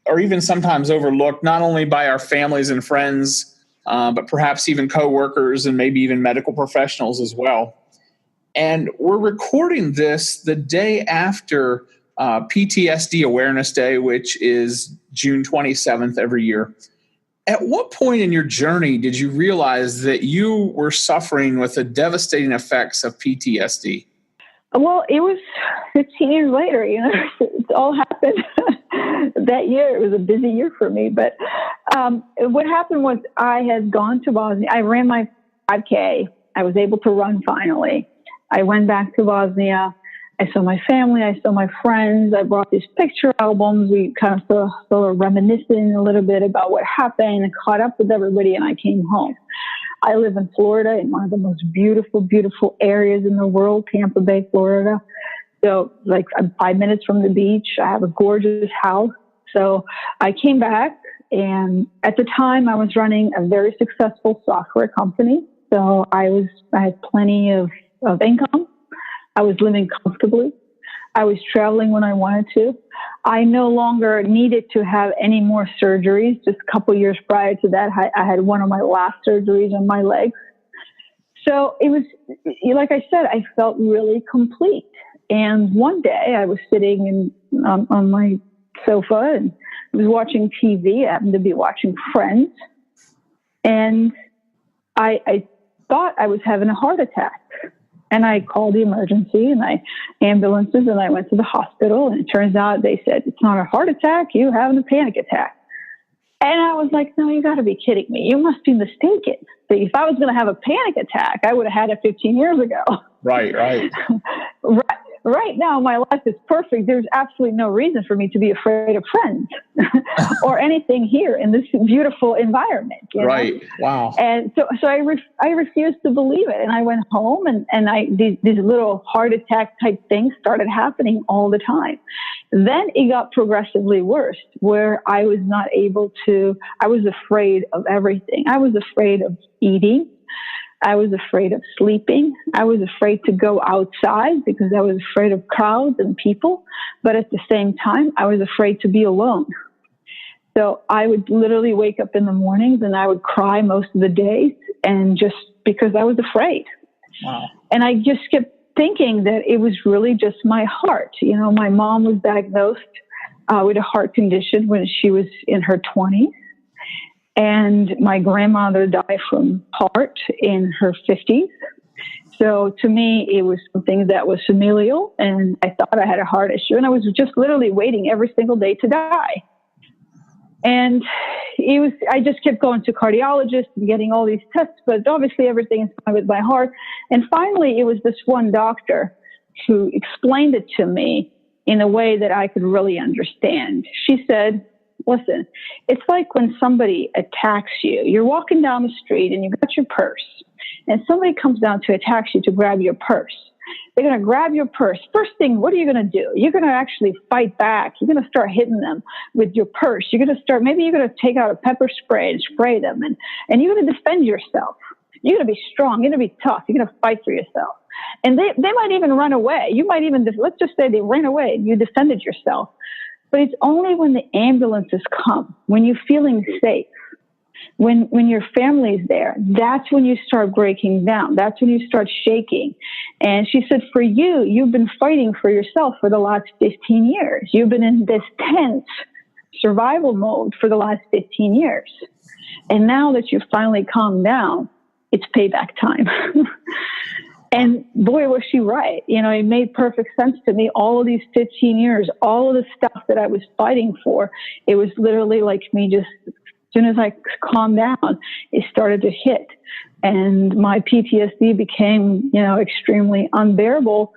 or even sometimes overlooked, not only by our families and friends, but perhaps even coworkers and maybe even medical professionals as well. And we're recording this the day after PTSD Awareness Day, which is June 27th every year. At what point in your journey did you realize that you were suffering with the devastating effects of PTSD? Well, it was 15 years later, it all happened that year. It was a busy year for me. But what happened was I had gone to Bosnia. I ran my 5K. I was able to run finally. I went back to Bosnia. I saw my family. I saw my friends. I brought these picture albums. We kind of started reminiscing a little bit about what happened and caught up with everybody, and I came home. I live in Florida, in one of the most beautiful, beautiful areas in the world, Tampa Bay, Florida. So like I'm 5 minutes from the beach. I have a gorgeous house. So I came back, and at the time I was running a very successful software company. So I had plenty of income. I was living comfortably. I was traveling when I wanted to. I no longer needed to have any more surgeries. Just a couple years prior to that, I had one of my last surgeries on my legs. So it was, like I said, I felt really complete. And one day I was sitting on my sofa and I was watching TV. I happened to be watching Friends. And I thought I was having a heart attack. And I called the emergency and ambulances, and I went to the hospital, and it turns out they said, it's not a heart attack, you're having a panic attack. And I was like, no, you gotta be kidding me. You must be mistaken. If I was gonna have a panic attack, I would have had it 15 years ago. Right. Right now, my life is perfect. There's absolutely no reason for me to be afraid of Friends or anything here in this beautiful environment. Right. Wow. And so I refused to believe it. And I went home, and these little heart attack type things started happening all the time. Then it got progressively worse, where I was not able to, I was afraid of everything. I was afraid of eating. I was afraid of sleeping. I was afraid to go outside because I was afraid of crowds and people. But at the same time, I was afraid to be alone. So I would literally wake up in the mornings and I would cry most of the days, and just because I was afraid. Wow. And I just kept thinking that it was really just my heart. My mom was diagnosed with a heart condition when she was in her 20s. And my grandmother died from heart in her 50s. So to me, it was something that was familial, and I thought I had a heart issue, and I was just literally waiting every single day to die. And I just kept going to cardiologists and getting all these tests, but obviously everything is fine with my heart. And finally, it was this one doctor who explained it to me in a way that I could really understand. She said, listen, it's like when somebody attacks you. You're walking down the street and you got your purse, and somebody comes down to attack you to grab your purse. They're going to grab your purse. First thing, what are you going to do? You're going to actually fight back. You're going to start hitting them with your purse. You're going to take out a pepper spray and spray them, and you're going to defend yourself. You're going to be strong. You're going to be tough. You're going to fight for yourself. And they might even run away. You might even, let's just say they ran away and you defended yourself. But it's only when the ambulances come, when you're feeling safe, when your family's there, that's when you start breaking down. That's when you start shaking. And she said, for you, you've been fighting for yourself for the last 15 years. You've been in this tense survival mode for the last 15 years. And now that you've finally calmed down, it's payback time. And boy, was she right. It made perfect sense to me. All of these 15 years, all of the stuff that I was fighting for, it was literally like me just, as soon as I calmed down, it started to hit. And my PTSD became, extremely unbearable.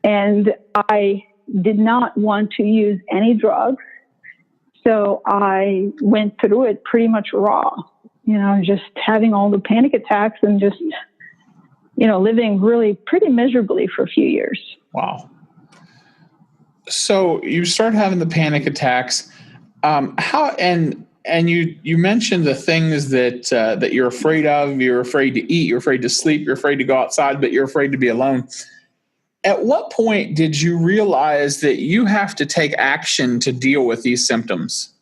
And I did not want to use any drugs. So I went through it pretty much raw, just having all the panic attacks and just, living really pretty miserably for a few years. Wow. So you start having the panic attacks. And you mentioned the things that you're afraid of. You're afraid to eat. You're afraid to sleep. You're afraid to go outside, but you're afraid to be alone. At what point did you realize that you have to take action to deal with these symptoms?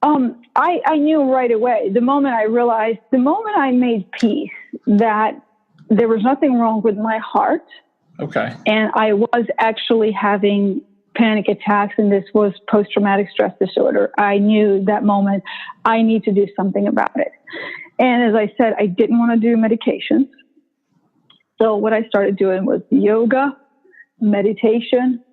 I knew right away. The moment I made peace that there was nothing wrong with my heart. Okay. And I was actually having panic attacks, and this was post-traumatic stress disorder. I knew that moment I need to do something about it. And as I said, I didn't want to do medications. So what I started doing was yoga, meditation,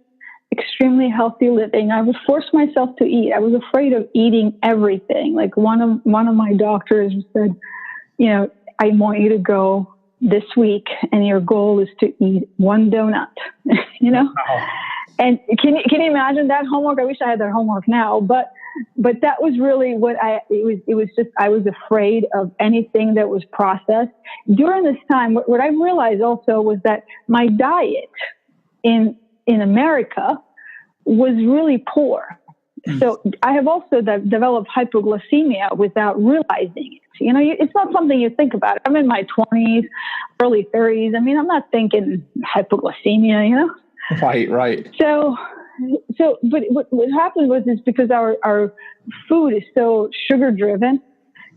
extremely healthy living. I would force myself to eat. I was afraid of eating everything. Like one of my doctors said, I want you to go this week and your goal is to eat one donut, Wow. And can you imagine that homework? I wish I had that homework now, but that was really it was just, I was afraid of anything that was processed. During this time, what I realized also was that my diet in America was really poor. So I have also developed hypoglycemia without realizing it. It's not something you think about. I'm in my 20s, early 30s. I mean, I'm not thinking hypoglycemia, Right. So, but what happened was because our food is so sugar driven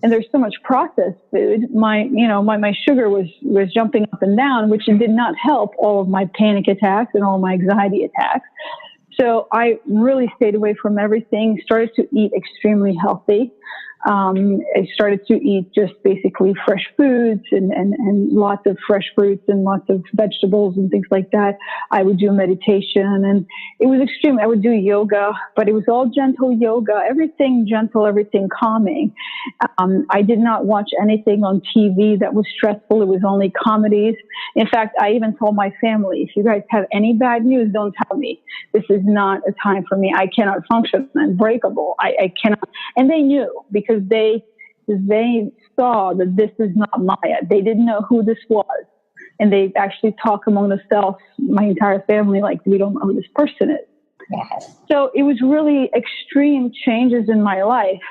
and there's so much processed food, my sugar was jumping up and down, which did not help all of my panic attacks and all my anxiety attacks. So I really stayed away from everything, started to eat extremely healthy. I started to eat just basically fresh foods and lots of fresh fruits and lots of vegetables and things like that. I would do meditation, and it was extreme. I would do yoga, but it was all gentle yoga, everything gentle, everything calming. I did not watch anything on TV that was stressful. It was only comedies. In fact, I even told my family, if you guys have any bad news, don't tell me. This is not a time for me. I cannot function. I'm breakable. I cannot. And they knew because they saw that this is not Maja. They didn't know who this was. And they actually talk among themselves, my entire family, like, we don't know who this person is. Wow. So it was really extreme changes in my life.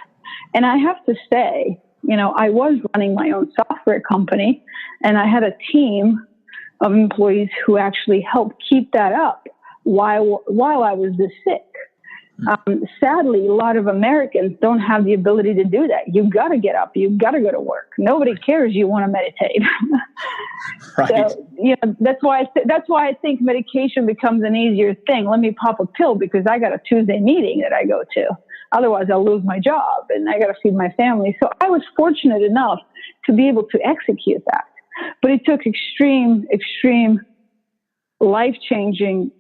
And I have to say, I was running my own software company, and I had a team of employees who actually helped keep that up while I was this sick. Sadly, a lot of Americans don't have the ability to do that. You've got to get up. You've got to go to work. Nobody cares you want to meditate. Right. So, that's why I think medication becomes an easier thing. Let me pop a pill because I got a Tuesday meeting that I go to. Otherwise, I'll lose my job and I got to feed my family. So I was fortunate enough to be able to execute that. But it took extreme life-changing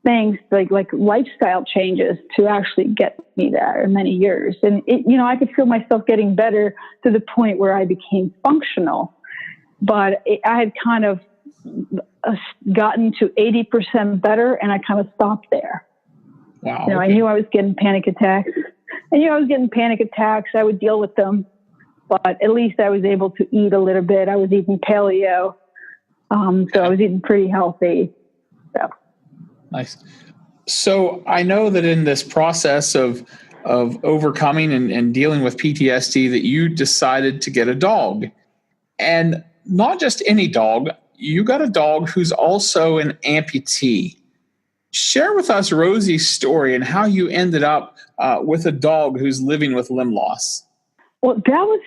things like lifestyle changes to actually get me there in many years. And I could feel myself getting better to the point where I became functional, but I had kind of gotten to 80% better and I kind of stopped there. Wow. I knew I was getting panic attacks. I would deal with them, but at least I was able to eat a little bit. I was eating paleo. So I was eating pretty healthy. So. Nice. So I know that in this process of overcoming and dealing with PTSD that you decided to get a dog, and not just any dog. You got a dog who's also an amputee. Share with us Rosie's story and how you ended up with a dog who's living with limb loss. Well, that was,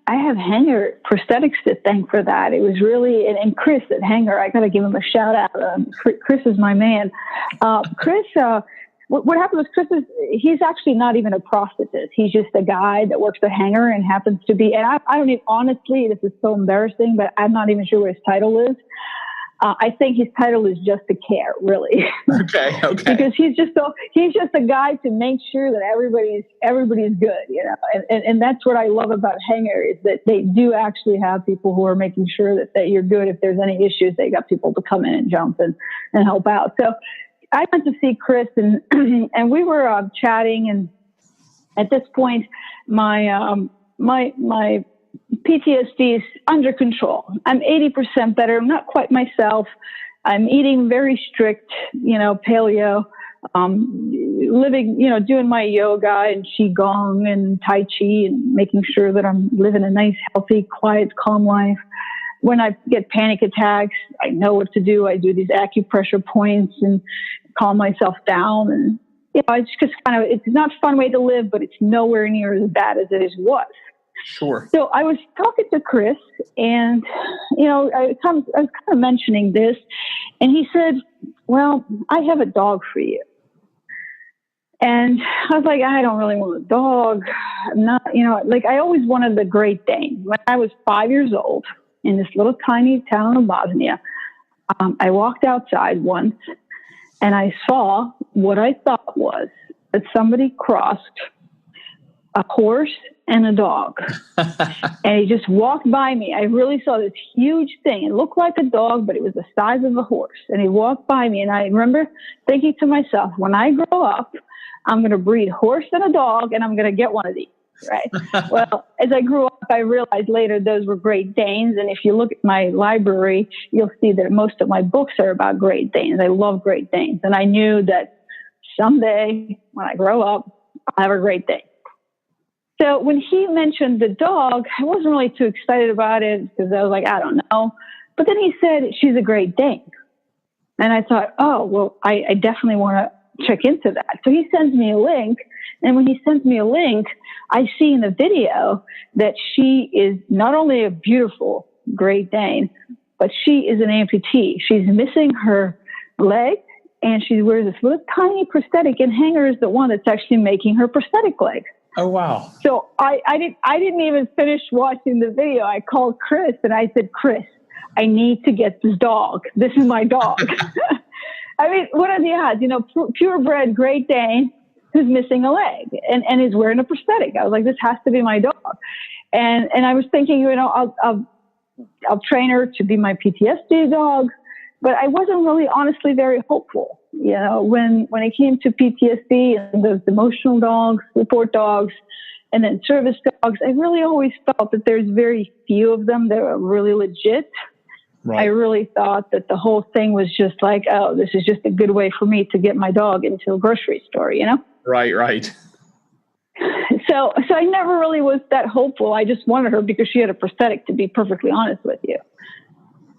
I have Hanger Prosthetics to thank for that. It was really, and Chris at Hanger, I got to give him a shout out. Chris is my man. Chris, what happened was he's actually not even a prosthetist. He's just a guy that works at Hanger and happens to be, and I don't even, honestly, this is so embarrassing, but I'm not even sure what his title is. I think his title is just to care, really. Okay. Because he's just a guy to make sure that everybody's good, and that's what I love about Hanger is that they do actually have people who are making sure that you're good. If there's any issues, they got people to come in and jump and help out. So I went to see Chris and we were chatting, and at this point, my PTSD is under control. I'm 80% better. I'm not quite myself. I'm eating very strict, paleo, living, doing my yoga and qigong and tai chi and making sure that I'm living a nice, healthy, quiet, calm life. when I get panic attacks, I know what to do. I do these acupressure points and calm myself down. And, it's just kind of, it's not a fun way to live, but it's nowhere near as bad as it was. Sure. So I was talking to Chris, and, I was kind of mentioning this, and he said, well, I have a dog for you. And I was like, I don't really want a dog. I'm not, I always wanted the Great Dane. When I was 5 years old in this little tiny town of Bosnia, I walked outside once and I saw what I thought was that somebody crossed a horse and a dog. And he just walked by me. I really saw this huge thing. It looked like a dog, but it was the size of a horse. And he walked by me. And I remember thinking to myself, when I grow up, I'm going to breed horse and a dog, and I'm going to get one of these, right? Well, as I grew up, I realized later those were Great Danes. And if you look at my library, you'll see that most of my books are about Great Danes. I love Great Danes. And I knew that someday when I grow up, I'll have a Great Dane. So when he mentioned the dog, I wasn't really too excited about it because I was like, I don't know. But then he said, she's a Great Dane. And I thought, oh, well, I definitely want to check into that. So he sends me a link. And when he sends me a link, I see in the video that she is not only a beautiful Great Dane, but she is an amputee. She's missing her leg, and she wears this little tiny prosthetic, and Hanger is the one that's actually making her prosthetic leg. Oh, wow. So I didn't even finish watching the video. I called Chris and I said, Chris, I need to get this dog. This is my dog. I mean, what are the odds? Purebred Great Dane who's missing a leg and is wearing a prosthetic. I was like, this has to be my dog. And I was thinking, I'll train her to be my PTSD dog. But I wasn't really honestly very hopeful. When it came to PTSD and those emotional dogs, support dogs, and then service dogs, I really always felt that there's very few of them that are really legit. Right. I really thought that the whole thing was just like, oh, this is just a good way for me to get my dog into a grocery store, Right. So I never really was that hopeful. I just wanted her because she had a prosthetic, to be perfectly honest with you.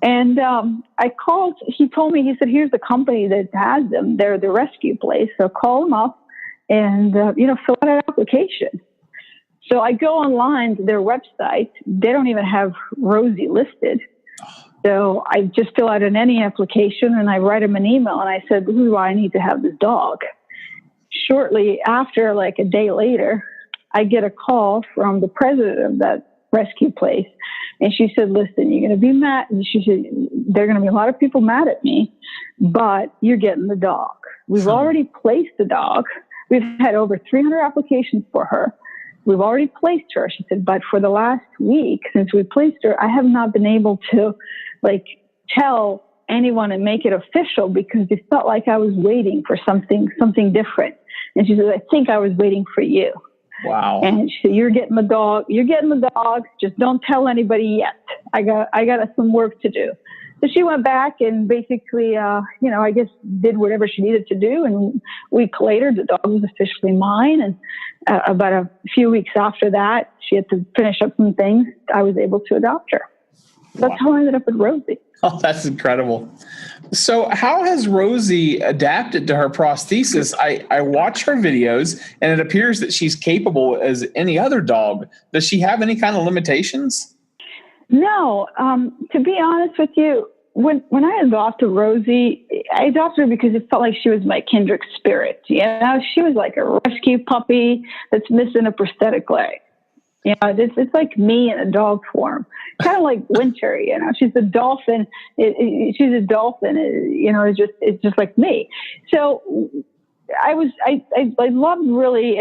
And I called, he told me, he said, here's the company that has them. They're the rescue place. So call them up and, fill out an application. So I go online to their website. They don't even have Rosie listed. So I just fill out any application and I write them an email and I said, this is why I need to have this dog. Shortly after, like a day later, I get a call from the president of that rescue place. And she said, listen, you're going to be mad. And she said, there are going to be a lot of people mad at me, but you're getting the dog. We've already placed the dog. We've had over 300 applications for her. We've already placed her. She said, but for the last week since we placed her, I have not been able to tell anyone and make it official because it felt like I was waiting for something different. And she said, I think I was waiting for you. Wow. And she said, you're getting the dog. Just don't tell anybody yet. I got some work to do. So she went back and basically, I guess did whatever she needed to do. And a week later, the dog was officially mine. And about a few weeks after that, she had to finish up some things. I was able to adopt her. That's how I ended up with Rosie. Oh, that's incredible. So how has Rosie adapted to her prosthesis? I watch her videos, and it appears that she's capable as any other dog. Does she have any kind of limitations? No. To be honest with you, when I adopted Rosie, I adopted her because it felt like she was my kindred spirit. She was like a rescue puppy that's missing a prosthetic leg. It's like me in a dog form, kind of like Winter. She's a dolphin. She's a dolphin. It's just like me. So I loved really,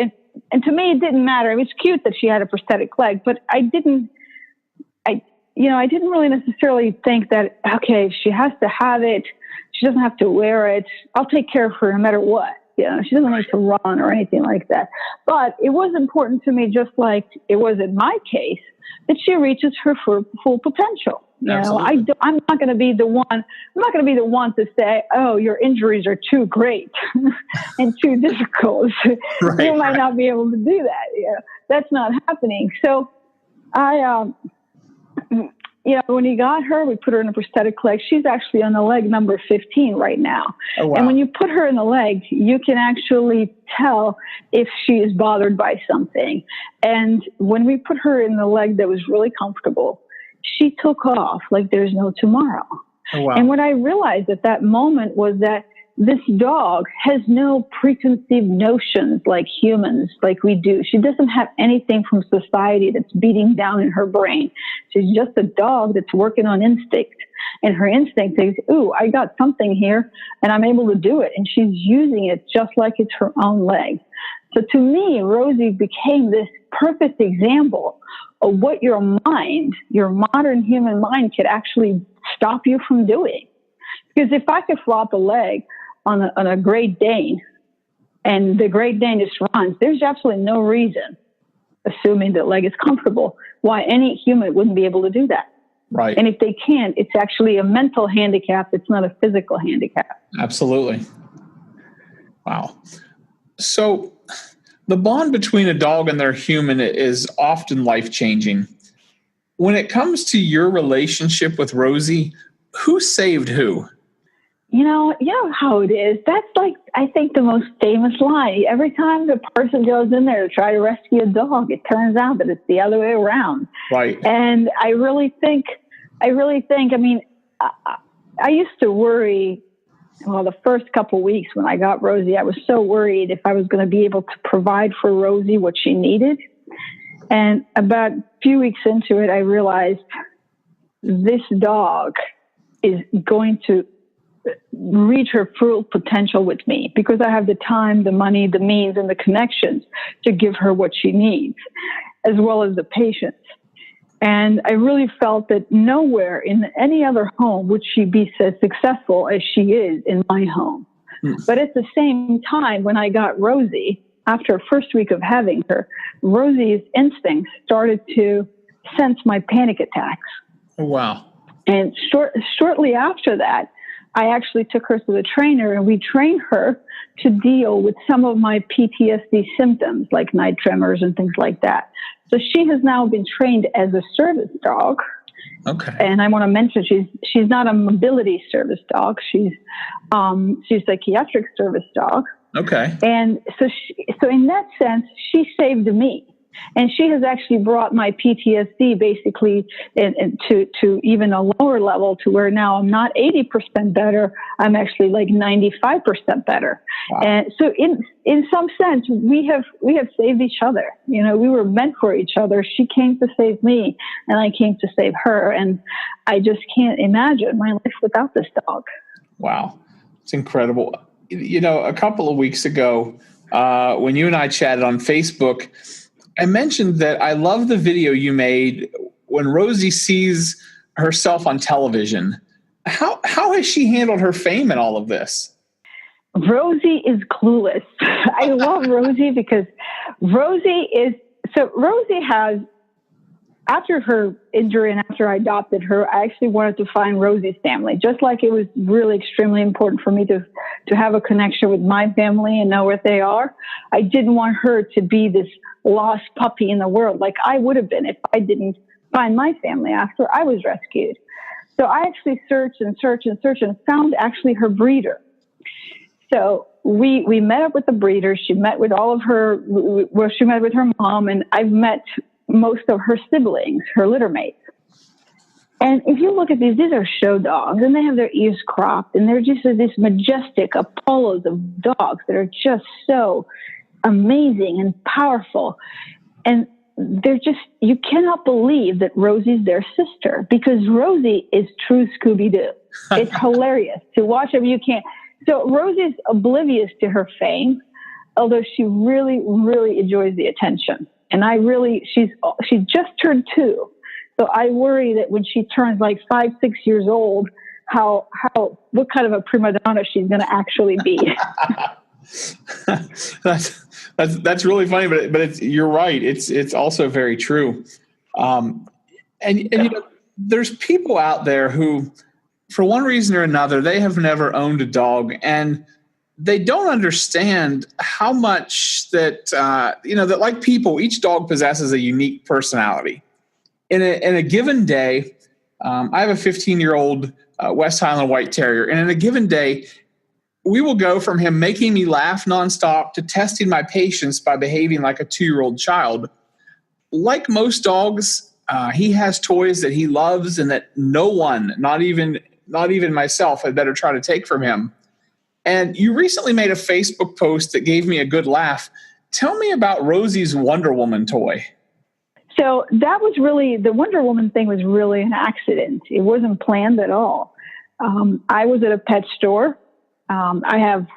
and to me it didn't matter. It was cute that she had a prosthetic leg, but I didn't really necessarily think that okay, she has to have it. She doesn't have to wear it. I'll take care of her no matter what. She doesn't need to run or anything like that. But it was important to me, just like it was in my case, that she reaches her full potential. I'm not going to be the one. I'm not going to be the one to say, "Oh, your injuries are too great and too difficult. You might not be able to do that." That's not happening. So, when he got her, we put her in a prosthetic leg. She's actually on the leg number 15 right now. Oh, wow. And when you put her in the leg, you can actually tell if she is bothered by something. And when we put her in the leg that was really comfortable, she took off like there's no tomorrow. Oh, wow. And what I realized at that moment was that this dog has no preconceived notions like humans, like we do. She doesn't have anything from society that's beating down in her brain. She's just a dog that's working on instinct. And her instinct says, ooh, I got something here, and I'm able to do it. And she's using it just like it's her own leg. So to me, Rosie became this perfect example of what your mind, your modern human mind, could actually stop you from doing. Because if I could flop a leg on a Great Dane, and the Great Dane just runs, there's absolutely no reason, assuming the leg is comfortable, why any human wouldn't be able to do that. Right. And if they can't, it's actually a mental handicap. It's not a physical handicap. Absolutely. Wow. So the bond between a dog and their human is often life-changing. When it comes to your relationship with Rosie, who saved who? You know how it is. That's like, I think, the most famous line. Every time the person goes in there to try to rescue a dog, it turns out that it's the other way around. Right. And I really used to worry, well, the first couple of weeks when I got Rosie, I was so worried if I was going to be able to provide for Rosie what she needed. And about a few weeks into it, I realized this dog is going to reach her full potential with me because I have the time, the money, the means, and the connections to give her what she needs, as well as the patience. And I really felt that nowhere in any other home would she be as successful as she is in my home. But at the same time, when I got Rosie, after her first week of having her, Rosie's instincts started to sense my panic attacks. Wow. And shortly after that, I actually took her to the trainer, and we trained her to deal with some of my PTSD symptoms, like night tremors and things like that. So she has now been trained as a service dog. Okay. And I want to mention she's not a mobility service dog. She's a psychiatric service dog. Okay. And so in that sense, she saved me. And she has actually brought my PTSD basically to even a lower level, to where now I'm not 80% better. I'm actually like 95% better. Wow. And so in some sense, we have saved each other. You know, we were meant for each other. She came to save me, and I came to save her. And I just can't imagine my life without this dog. Wow. It's incredible. You know, a couple of weeks ago, when you and I chatted on Facebook, I mentioned that I love the video you made when Rosie sees herself on television. How has she handled her fame and all of this? Rosie is clueless. I love Rosie because Rosie has, after her injury and after I adopted her, I actually wanted to find Rosie's family, just like it was really extremely important for me to have a connection with my family and know where they are. I didn't want her to be this lost puppy in the world like I would have been if I didn't find my family after I was rescued. So I actually searched and found actually her breeder. So we met up with the breeder. She met with she met with her mom, and I've met most of her siblings, her litter mates. And if you look at these are show dogs, and they have their ears cropped, and they're just these majestic Apollos of dogs that are just so amazing and powerful. And they're just, you cannot believe that Rosie's their sister, because Rosie is true Scooby-Doo. It's hilarious to watch them. You can't. So Rosie's oblivious to her fame, although she really, really enjoys the attention. And she just turned 2. So I worry that when she turns like 5, 6 years old, what kind of a prima donna she's going to actually be. That's really funny, but you're right. It's also very true. And you know, there's people out there who, for one reason or another, they have never owned a dog, and they don't understand how much that that, like people, each dog possesses a unique personality. In a given day, I have a 15-year-old West Highland White Terrier, and in a given day, we will go from him making me laugh nonstop to testing my patience by behaving like a 2-year-old child. Like most dogs, he has toys that he loves and that no one, not even myself, had better try to take from him. And you recently made a Facebook post that gave me a good laugh. Tell me about Rosie's Wonder Woman toy. So that was really, the Wonder Woman thing was really an accident. It wasn't planned at all. I was at a pet store. I have,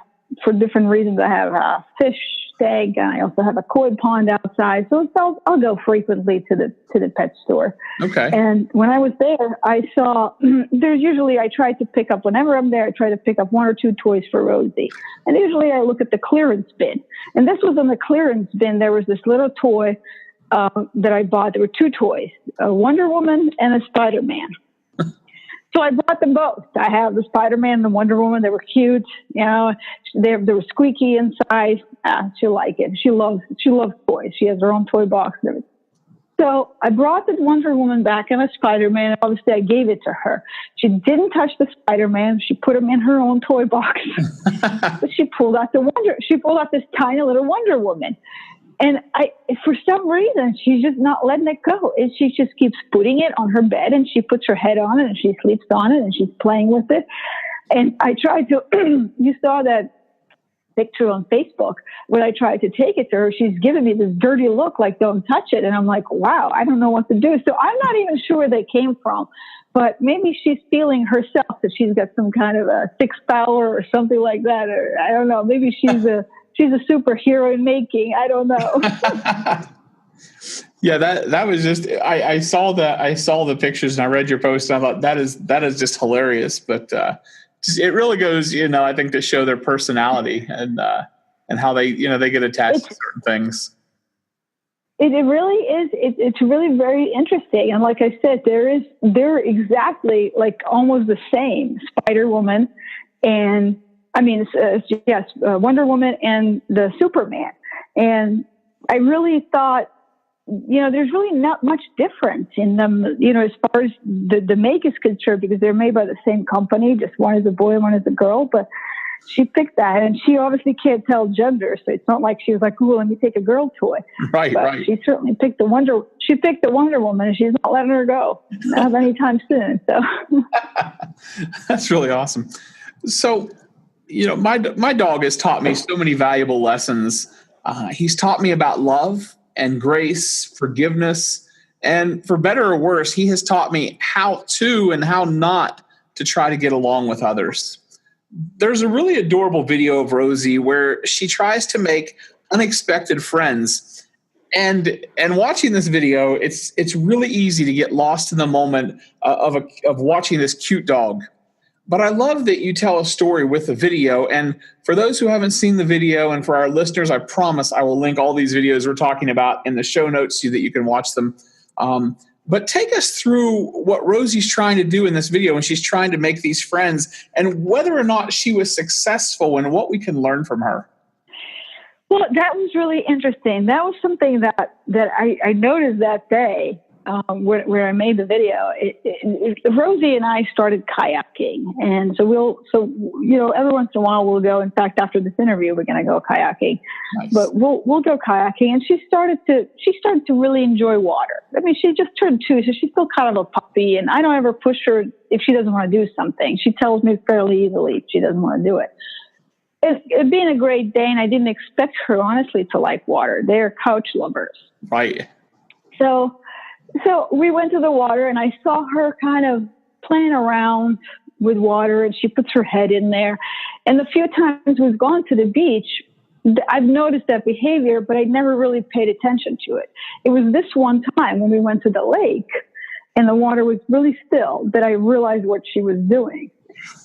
for different reasons, I have a fish tank, and I also have a koi pond outside. So I'll go frequently to the pet store. Okay. And when I was there, I saw, I try to pick up, whenever I'm there, I try to pick up 1 or 2 toys for Rosie. And usually I look at the clearance bin. And this was in the clearance bin. There was this little toy that I bought. There were 2 toys, a Wonder Woman and a Spider-Man. So I bought them both. I have the Spider-Man and the Wonder Woman. They were cute. You know, they were squeaky inside. She liked it. She loves toys. She has her own toy box and everything. So I brought the Wonder Woman back and a Spider-Man. Obviously, I gave it to her. She didn't touch the Spider-Man. She put him in her own toy box. But she pulled out this tiny little Wonder Woman. And for some reason, she's just not letting it go. And she just keeps putting it on her bed, and she puts her head on it, and she sleeps on it, and she's playing with it. And I tried to, you saw that picture on Facebook, when I tried to take it to her, she's giving me this dirty look, like, don't touch it. And I'm like, wow, I don't know what to do. So I'm not even sure where they came from. But maybe she's feeling herself that she's got some kind of a 6th power or something like that. Or I don't know. Maybe she's a superhero in making. I don't know. Yeah, that was just, I saw the pictures and I read your post and I thought that is just hilarious. But it really goes, I think, to show their personality and how they get attached to certain things. It really is. It's really very interesting. And like I said, they're exactly like almost the same, Spider-Woman and Wonder Woman and the Superman. And I really thought, there's really not much difference in them, as far as the make is concerned, because they're made by the same company. Just one is a boy and one is a girl. But she picked that, and she obviously can't tell gender, so it's not like she was like, "Ooh, let me take a girl toy." Right, but right. She certainly picked the Wonder Woman, and she's not letting her go, not anytime soon. So that's really awesome. So, my dog has taught me so many valuable lessons. He's taught me about love and grace, forgiveness, and for better or worse, he has taught me how to and how not to try to get along with others. There's a really adorable video of Rosie where she tries to make unexpected friends. And watching this video, it's really easy to get lost in the moment of watching this cute dog. But I love that you tell a story with the video. And for those who haven't seen the video, and for our listeners, I promise I will link all these videos we're talking about in the show notes so that you can watch them. But take us through what Rosie's trying to do in this video when she's trying to make these friends, and whether or not she was successful and what we can learn from her. Well, that was really interesting. That was something that I noticed that day where I made the video. Rosie and I started kayaking, and so every once in a while we'll go. In fact, after this interview, we're going to go kayaking. Nice. But we'll go kayaking, and she started to really enjoy water. I mean, she just turned 2, so she's still kind of a puppy, and I don't ever push her if she doesn't want to do something. She tells me fairly easily if she doesn't want to do it. It being a Great Dane, I didn't expect her, honestly, to like water. They're couch lovers. Right. So we went to the water, and I saw her kind of playing around with water, and she puts her head in there. And the few times we've gone to the beach, I've noticed that behavior, but I never really paid attention to it. It was this one time when we went to the lake, and the water was really still, that I realized what she was doing.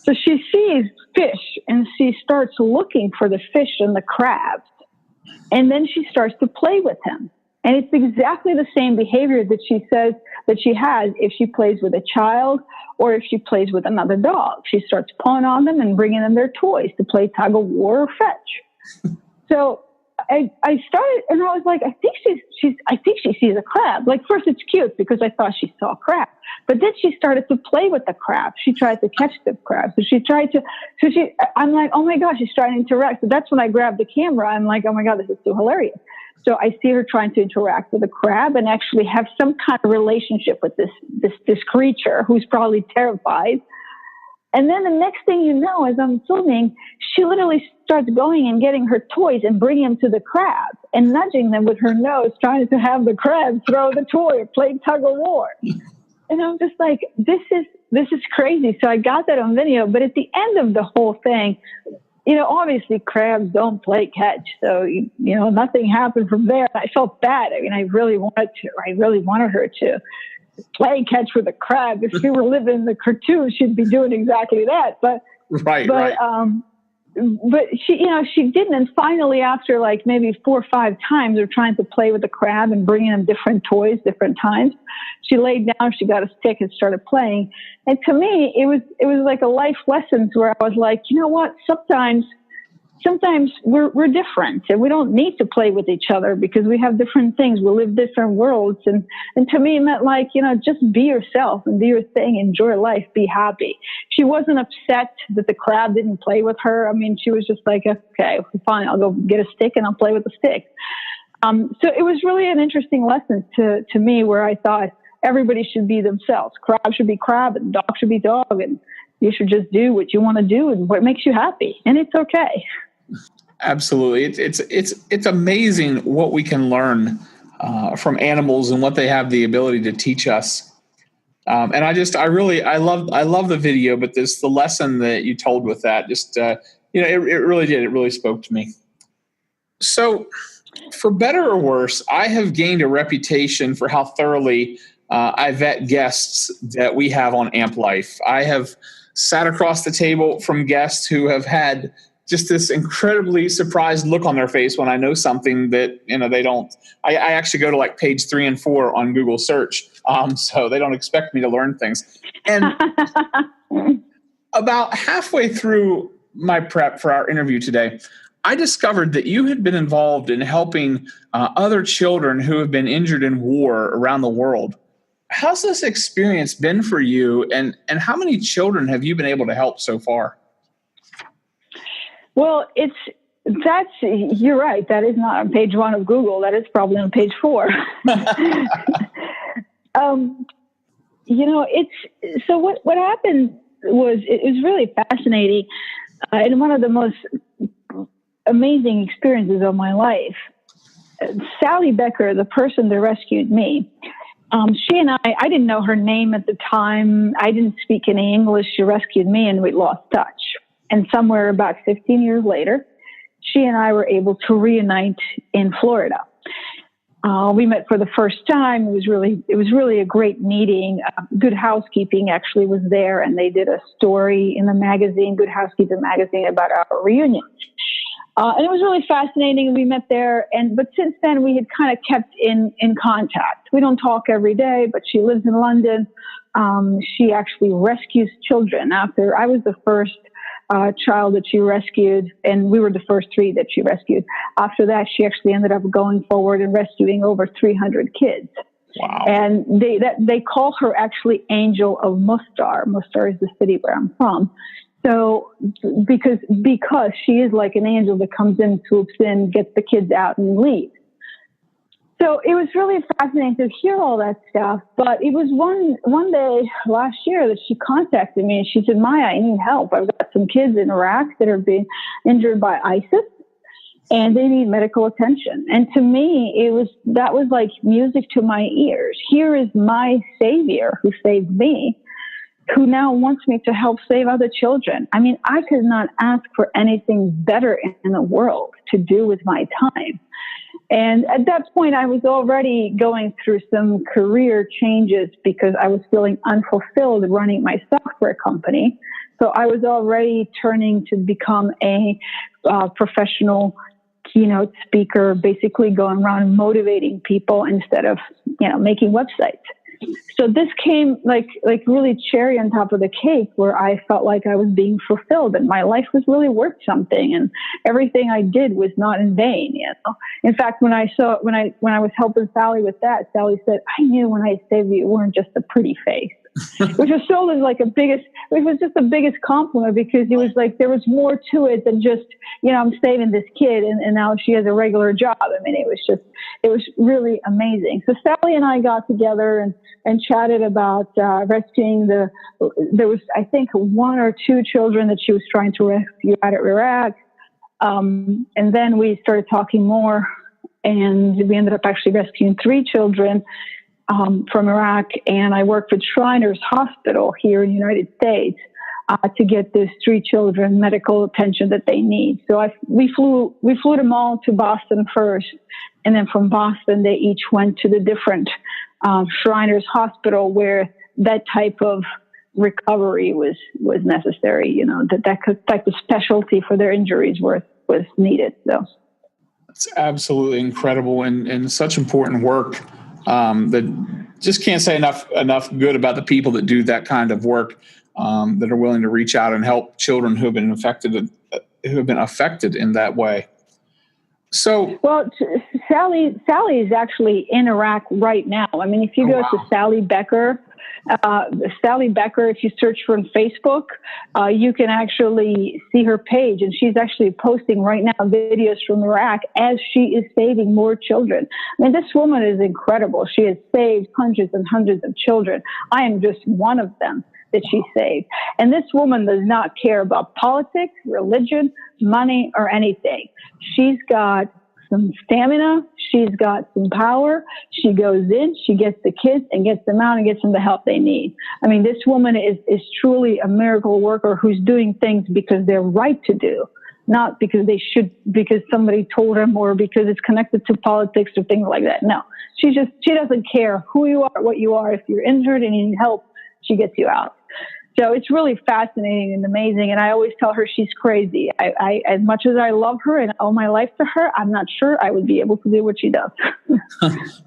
So she sees fish, and she starts looking for the fish and the crabs. And then she starts to play with him. And it's exactly the same behavior that she says that she has if she plays with a child or if she plays with another dog. She starts pawing on them and bringing them their toys to play tug of war or fetch. So I started, and I was like, I think she sees a crab. Like, first it's cute because I thought she saw a crab, but then she started to play with the crab. She tried to catch the crab. I'm like, oh my gosh, she's trying to interact. So that's when I grabbed the camera. I'm like, oh my God, this is so hilarious. So I see her trying to interact with the crab and actually have some kind of relationship with this creature who's probably terrified. And then the next thing you know, as I'm filming, she literally starts going and getting her toys and bringing them to the crab and nudging them with her nose, trying to have the crab throw the toy or play tug of war. And I'm just like, this is crazy. So I got that on video. But at the end of the whole thing, obviously crabs don't play catch. So, nothing happened from there. I felt bad. I mean, I really wanted her to play catch with a crab. If she were living in the cartoon, she'd be doing exactly that. But she didn't. And finally, after like maybe 4 or 5 times of trying to play with the crab and bringing them different toys, different times, she laid down, she got a stick and started playing. And to me, it was like a life lesson where I was like, you know what? Sometimes we're different and we don't need to play with each other because we have different things. We live different worlds. And to me, it meant like, just be yourself and do your thing, enjoy life, be happy. She wasn't upset that the crab didn't play with her. I mean, she was just like, okay, fine, I'll go get a stick and I'll play with the stick. So it was really an interesting lesson to me where I thought everybody should be themselves. Crab should be crab and dog should be dog. And you should just do what you want to do and what makes you happy. And it's okay. Absolutely. It's amazing what we can learn from animals and what they have the ability to teach us. And I love the video, but the lesson that you told with that, it really did. It really spoke to me. So for better or worse, I have gained a reputation for how thoroughly I vet guests that we have on Amp Life. I have sat across the table from guests who have had just this incredibly surprised look on their face when I know something that, they don't. I actually go to like page 3 and 4 on Google search. So they don't expect me to learn things. And about halfway through my prep for our interview today, I discovered that you had been involved in helping other children who have been injured in war around the world. How's this experience been for you? And how many children have you been able to help so far? Well, you're right. That is not on page 1 of Google. That is probably on page 4. So what happened was, it was really fascinating and one of the most amazing experiences of my life. Sally Becker, the person that rescued me, she and I didn't know her name at the time. I didn't speak any English. She rescued me and we lost touch. And somewhere about 15 years later, she and I were able to reunite in Florida. We met for the first time. It was really a great meeting. Good Housekeeping actually was there, and they did a story in the magazine, Good Housekeeping magazine, about our reunion. And it was really fascinating. We met there, but since then we had kind of kept in contact. We don't talk every day, but she lives in London. She actually rescues children. After I was the first child that she rescued, and we were the first 3 that she rescued. After that, she actually ended up going forward and rescuing over 300 kids. Wow. And they call her actually Angel of Mostar. Mostar is the city where I'm from. So because she is like an angel that comes in, swoops in, gets the kids out and leaves. So it was really fascinating to hear all that stuff. But it was one day last year that she contacted me and she said, Maja, I need help. I've got some kids in Iraq that are being injured by ISIS and they need medical attention. And to me, that was like music to my ears. Here is my savior who saved me, who now wants me to help save other children. I mean, I could not ask for anything better in the world to do with my time. And at that point, I was already going through some career changes because I was feeling unfulfilled running my software company. So I was already turning to become a professional keynote speaker, basically going around motivating people instead of, making websites. So this came like really cherry on top of the cake, where I felt like I was being fulfilled and my life was really worth something, and everything I did was not in vain. In fact, when I was helping Sally with that, Sally said, "I knew when I saved you, it weren't just a pretty face." Which was sold as like it was just the biggest compliment, because it was like there was more to it than just, I'm saving this kid and now she has a regular job. I mean, it was really amazing. So Sally and I got together and chatted about rescuing there was, I think, 1 or 2 children that she was trying to rescue out of Iraq. And then we started talking more, and we ended up actually rescuing 3 children from Iraq, and I worked with Shriners Hospital here in the United States to get those 3 children medical attention that they need. So we flew them all to Boston first, and then from Boston they each went to the different Shriners Hospital where that type of recovery was necessary. That type of specialty for their injuries was needed. So it's absolutely incredible and such important work. That just can't say enough good about the people that do that kind of work, that are willing to reach out and help children who have been affected in that way. So, well, Sally is actually in Iraq right now. I mean, if you go to Sally Becker, if you search for on Facebook, you can actually see her page, and she's actually posting right now videos from Iraq as she is saving more children. I mean, this woman is incredible. She has saved hundreds and hundreds of children. I am just one of them that she saved. And this woman does not care about politics, religion, money, or anything. She's got some stamina. She's got some power. She goes in, she gets the kids and gets them out and gets them the help they need. I mean, this woman is truly a miracle worker who's doing things because they're right to do, not because because somebody told them or because it's connected to politics or things like that. No, she doesn't care who you are, what you are. If you're injured and you need help, she gets you out. So it's really fascinating and amazing. And I always tell her she's crazy. I as much as I love her and owe my life to her, I'm not sure I would be able to do what she does.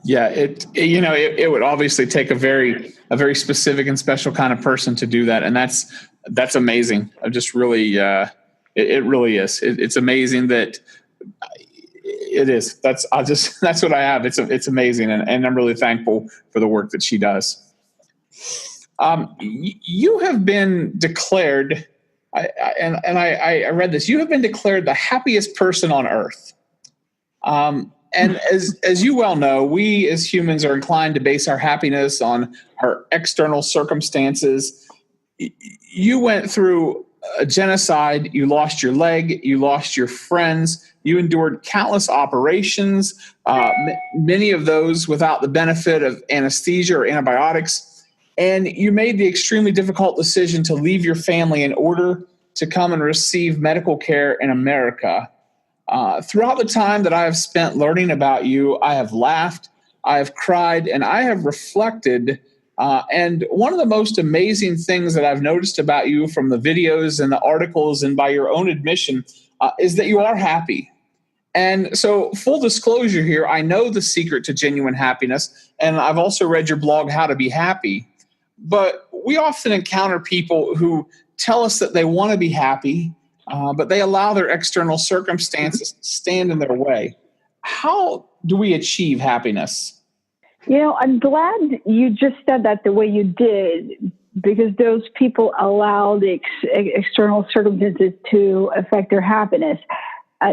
Yeah, it would obviously take a very specific and special kind of person to do that, and that's amazing. I just really, it really is. It's amazing that it is. That's what I have. It's amazing, and I'm really thankful for the work that she does. You have been declared, I read this. You have been declared the happiest person on earth. And as you well know, we as humans are inclined to base our happiness on our external circumstances. You went through a genocide. You lost your leg. You lost your friends. You endured countless operations, many of those without the benefit of anesthesia or antibiotics. And you made the extremely difficult decision to leave your family in order to come and receive medical care in America. Throughout the time that I have spent learning about you, I have laughed, I have cried, and I have reflected. And one of the most amazing things that I've noticed about you from the videos and the articles and by your own admission is that you are happy. And so, full disclosure here, I know the secret to genuine happiness, and I've also read your blog, How to Be Happy. But we often encounter people who tell us that they want to be happy, but they allow their external circumstances to stand in their way. How do we achieve happiness? I'm glad you just said that the way you did, because those people allow the external circumstances to affect their happiness.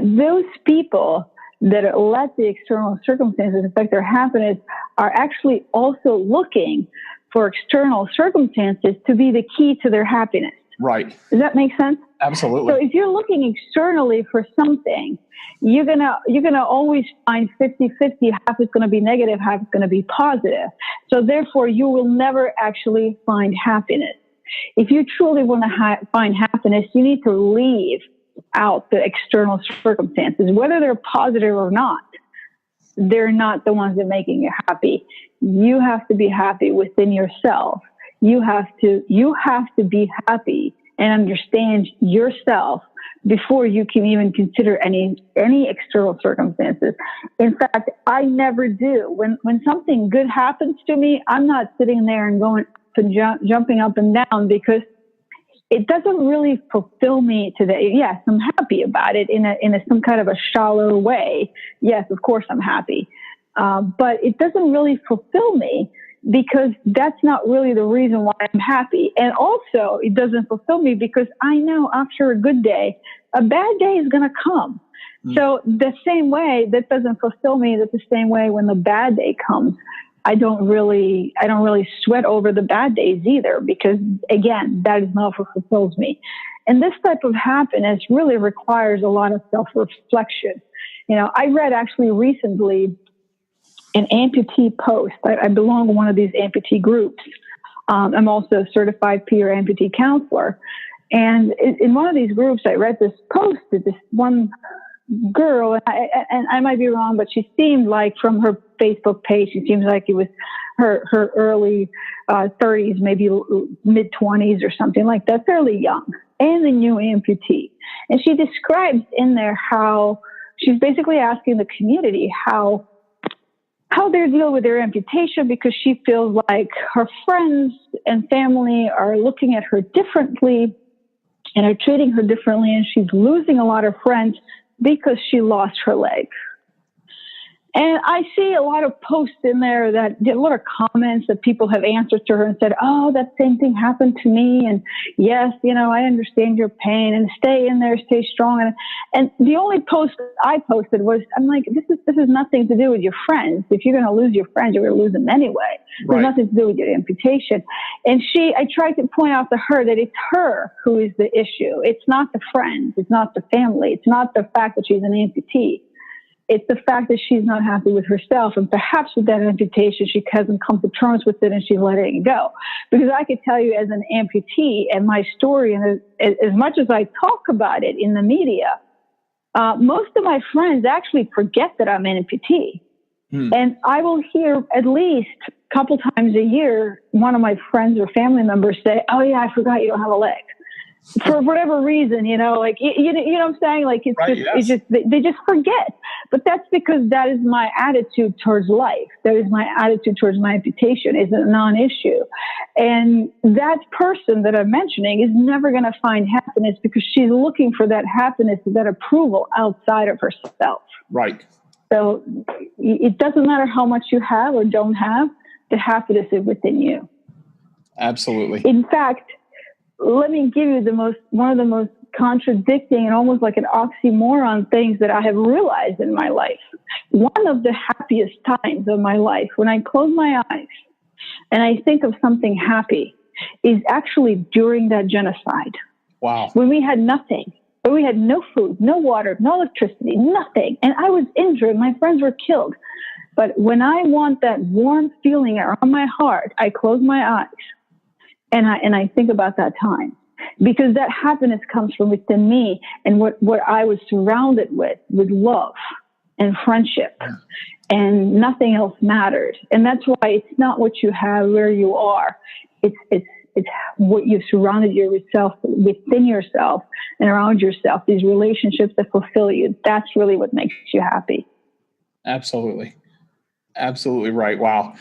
Those people that let the external circumstances affect their happiness are actually also looking for external circumstances to be the key to their happiness. Right. Does that make sense? Absolutely. So if you're looking externally for something, you're gonna always find 50-50. Half is going to be negative, half is going to be positive. So therefore, you will never actually find happiness. If you truly want to find happiness, you need to leave out the external circumstances, whether they're positive or not. They're not the ones that are making you happy. You have to be happy within yourself. You have to be happy and understand yourself before you can even consider any external circumstances. In fact, I never do. When something good happens to me, I'm not sitting there and going up and jumping up and down, because it doesn't really fulfill me today. Yes, I'm happy about it in some kind of a shallow way. Yes, of course I'm happy. But it doesn't really fulfill me, because that's not really the reason why I'm happy. And also, it doesn't fulfill me because I know after a good day, a bad day is going to come. So the same way, that doesn't fulfill me, that the same way when the bad day comes, I don't really sweat over the bad days either, because again, that is not what fulfills me. And this type of happiness really requires a lot of self-reflection. I read actually recently an amputee post. I belong to one of these amputee groups. I'm also a certified peer amputee counselor. And in one of these groups, I read this post that this one girl, and I might be wrong, but she seemed like, from her Facebook page, she seems like it was her early 30s, maybe mid 20s or something like that, fairly young, and a new amputee. And she describes in there how she's basically asking the community how they deal with their amputation, because she feels like her friends and family are looking at her differently and are treating her differently, and she's losing a lot of friends because she lost her leg. And I see a lot of posts in there a lot of comments that people have answered to her and said, oh, that same thing happened to me. And yes, I understand your pain, and stay in there, stay strong. And the only post I posted was, I'm like, this is nothing to do with your friends. If you're going to lose your friends, you're going to lose them anyway. There's nothing to do with your amputation. And I tried to point out to her that it's her who is the issue. It's not the friends. It's not the family. It's not the fact that she's an amputee. It's the fact that she's not happy with herself, and perhaps with that amputation, she hasn't come to terms with it and she's letting it go. Because I could tell you, as an amputee, and my story, and as much as I talk about it in the media, most of my friends actually forget that I'm an amputee. And I will hear at least a couple times a year, one of my friends or family members say, oh yeah, I forgot you don't have a leg. For whatever reason, like, you know what I'm saying? Like, it's just, they just forget. But that's because that is my attitude towards life. That is my attitude towards my amputation, is a non-issue. And that person that I'm mentioning is never going to find happiness, because she's looking for that happiness, that approval outside of herself. Right. So it doesn't matter how much you have or don't have, the happiness is within you. Absolutely. In fact, let me give you one of the most contradicting and almost like an oxymoron things that I have realized in my life. One of the happiest times of my life, when I close my eyes and I think of something happy, is actually during that genocide. Wow. When we had nothing, when we had no food, no water, no electricity, nothing. And I was injured. My friends were killed. But when I want that warm feeling around my heart, I close my eyes. And I think about that time, because that happiness comes from within me, and what I was surrounded with love and friendship, and nothing else mattered. And that's why it's not what you have, where you are. It's what you've surrounded yourself within yourself and around yourself. These relationships that fulfill you. That's really what makes you happy. Absolutely. Absolutely right. Wow.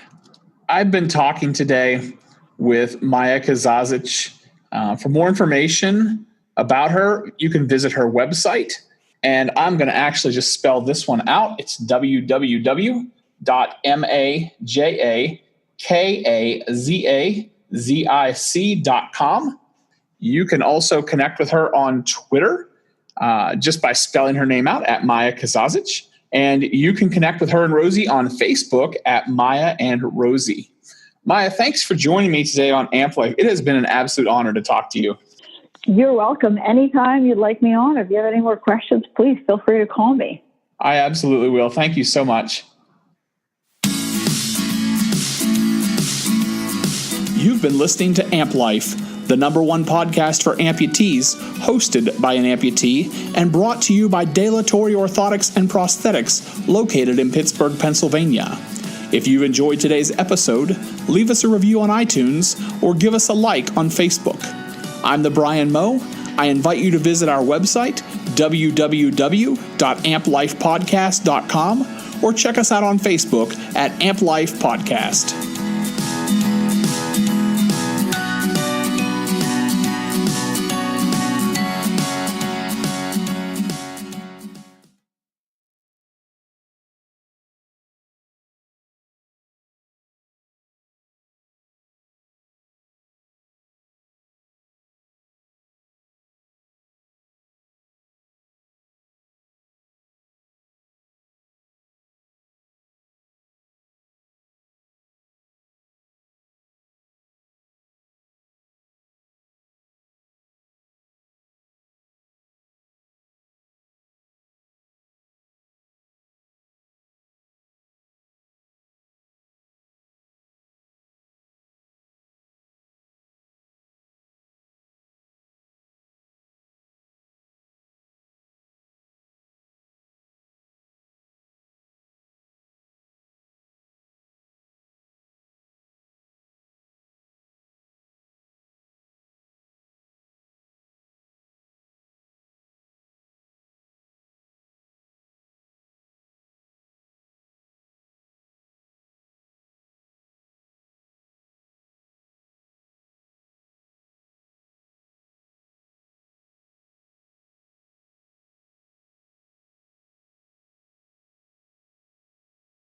I've been talking today with Maja Kazazic. For more information about her, you can visit her website. And I'm going to actually just spell this one out. It's www.majakazazic.com. You can also connect with her on Twitter just by spelling her name out at Maja Kazazic. And you can connect with her and Rosie on Facebook at Maja and Rosie. Maja, thanks for joining me today on Amp Life. It has been an absolute honor to talk to you. You're welcome. Anytime you'd like me on, if you have any more questions, please feel free to call me. I absolutely will. Thank you so much. You've been listening to Amp Life, the #1 podcast for amputees, hosted by an amputee and brought to you by Dilatory Orthotics and Prosthetics, located in Pittsburgh, Pennsylvania. If you enjoyed today's episode, leave us a review on iTunes or give us a like on Facebook. I'm the Brian Moe. I invite you to visit our website, www.amplifepodcast.com, or check us out on Facebook at Amp Life Podcast.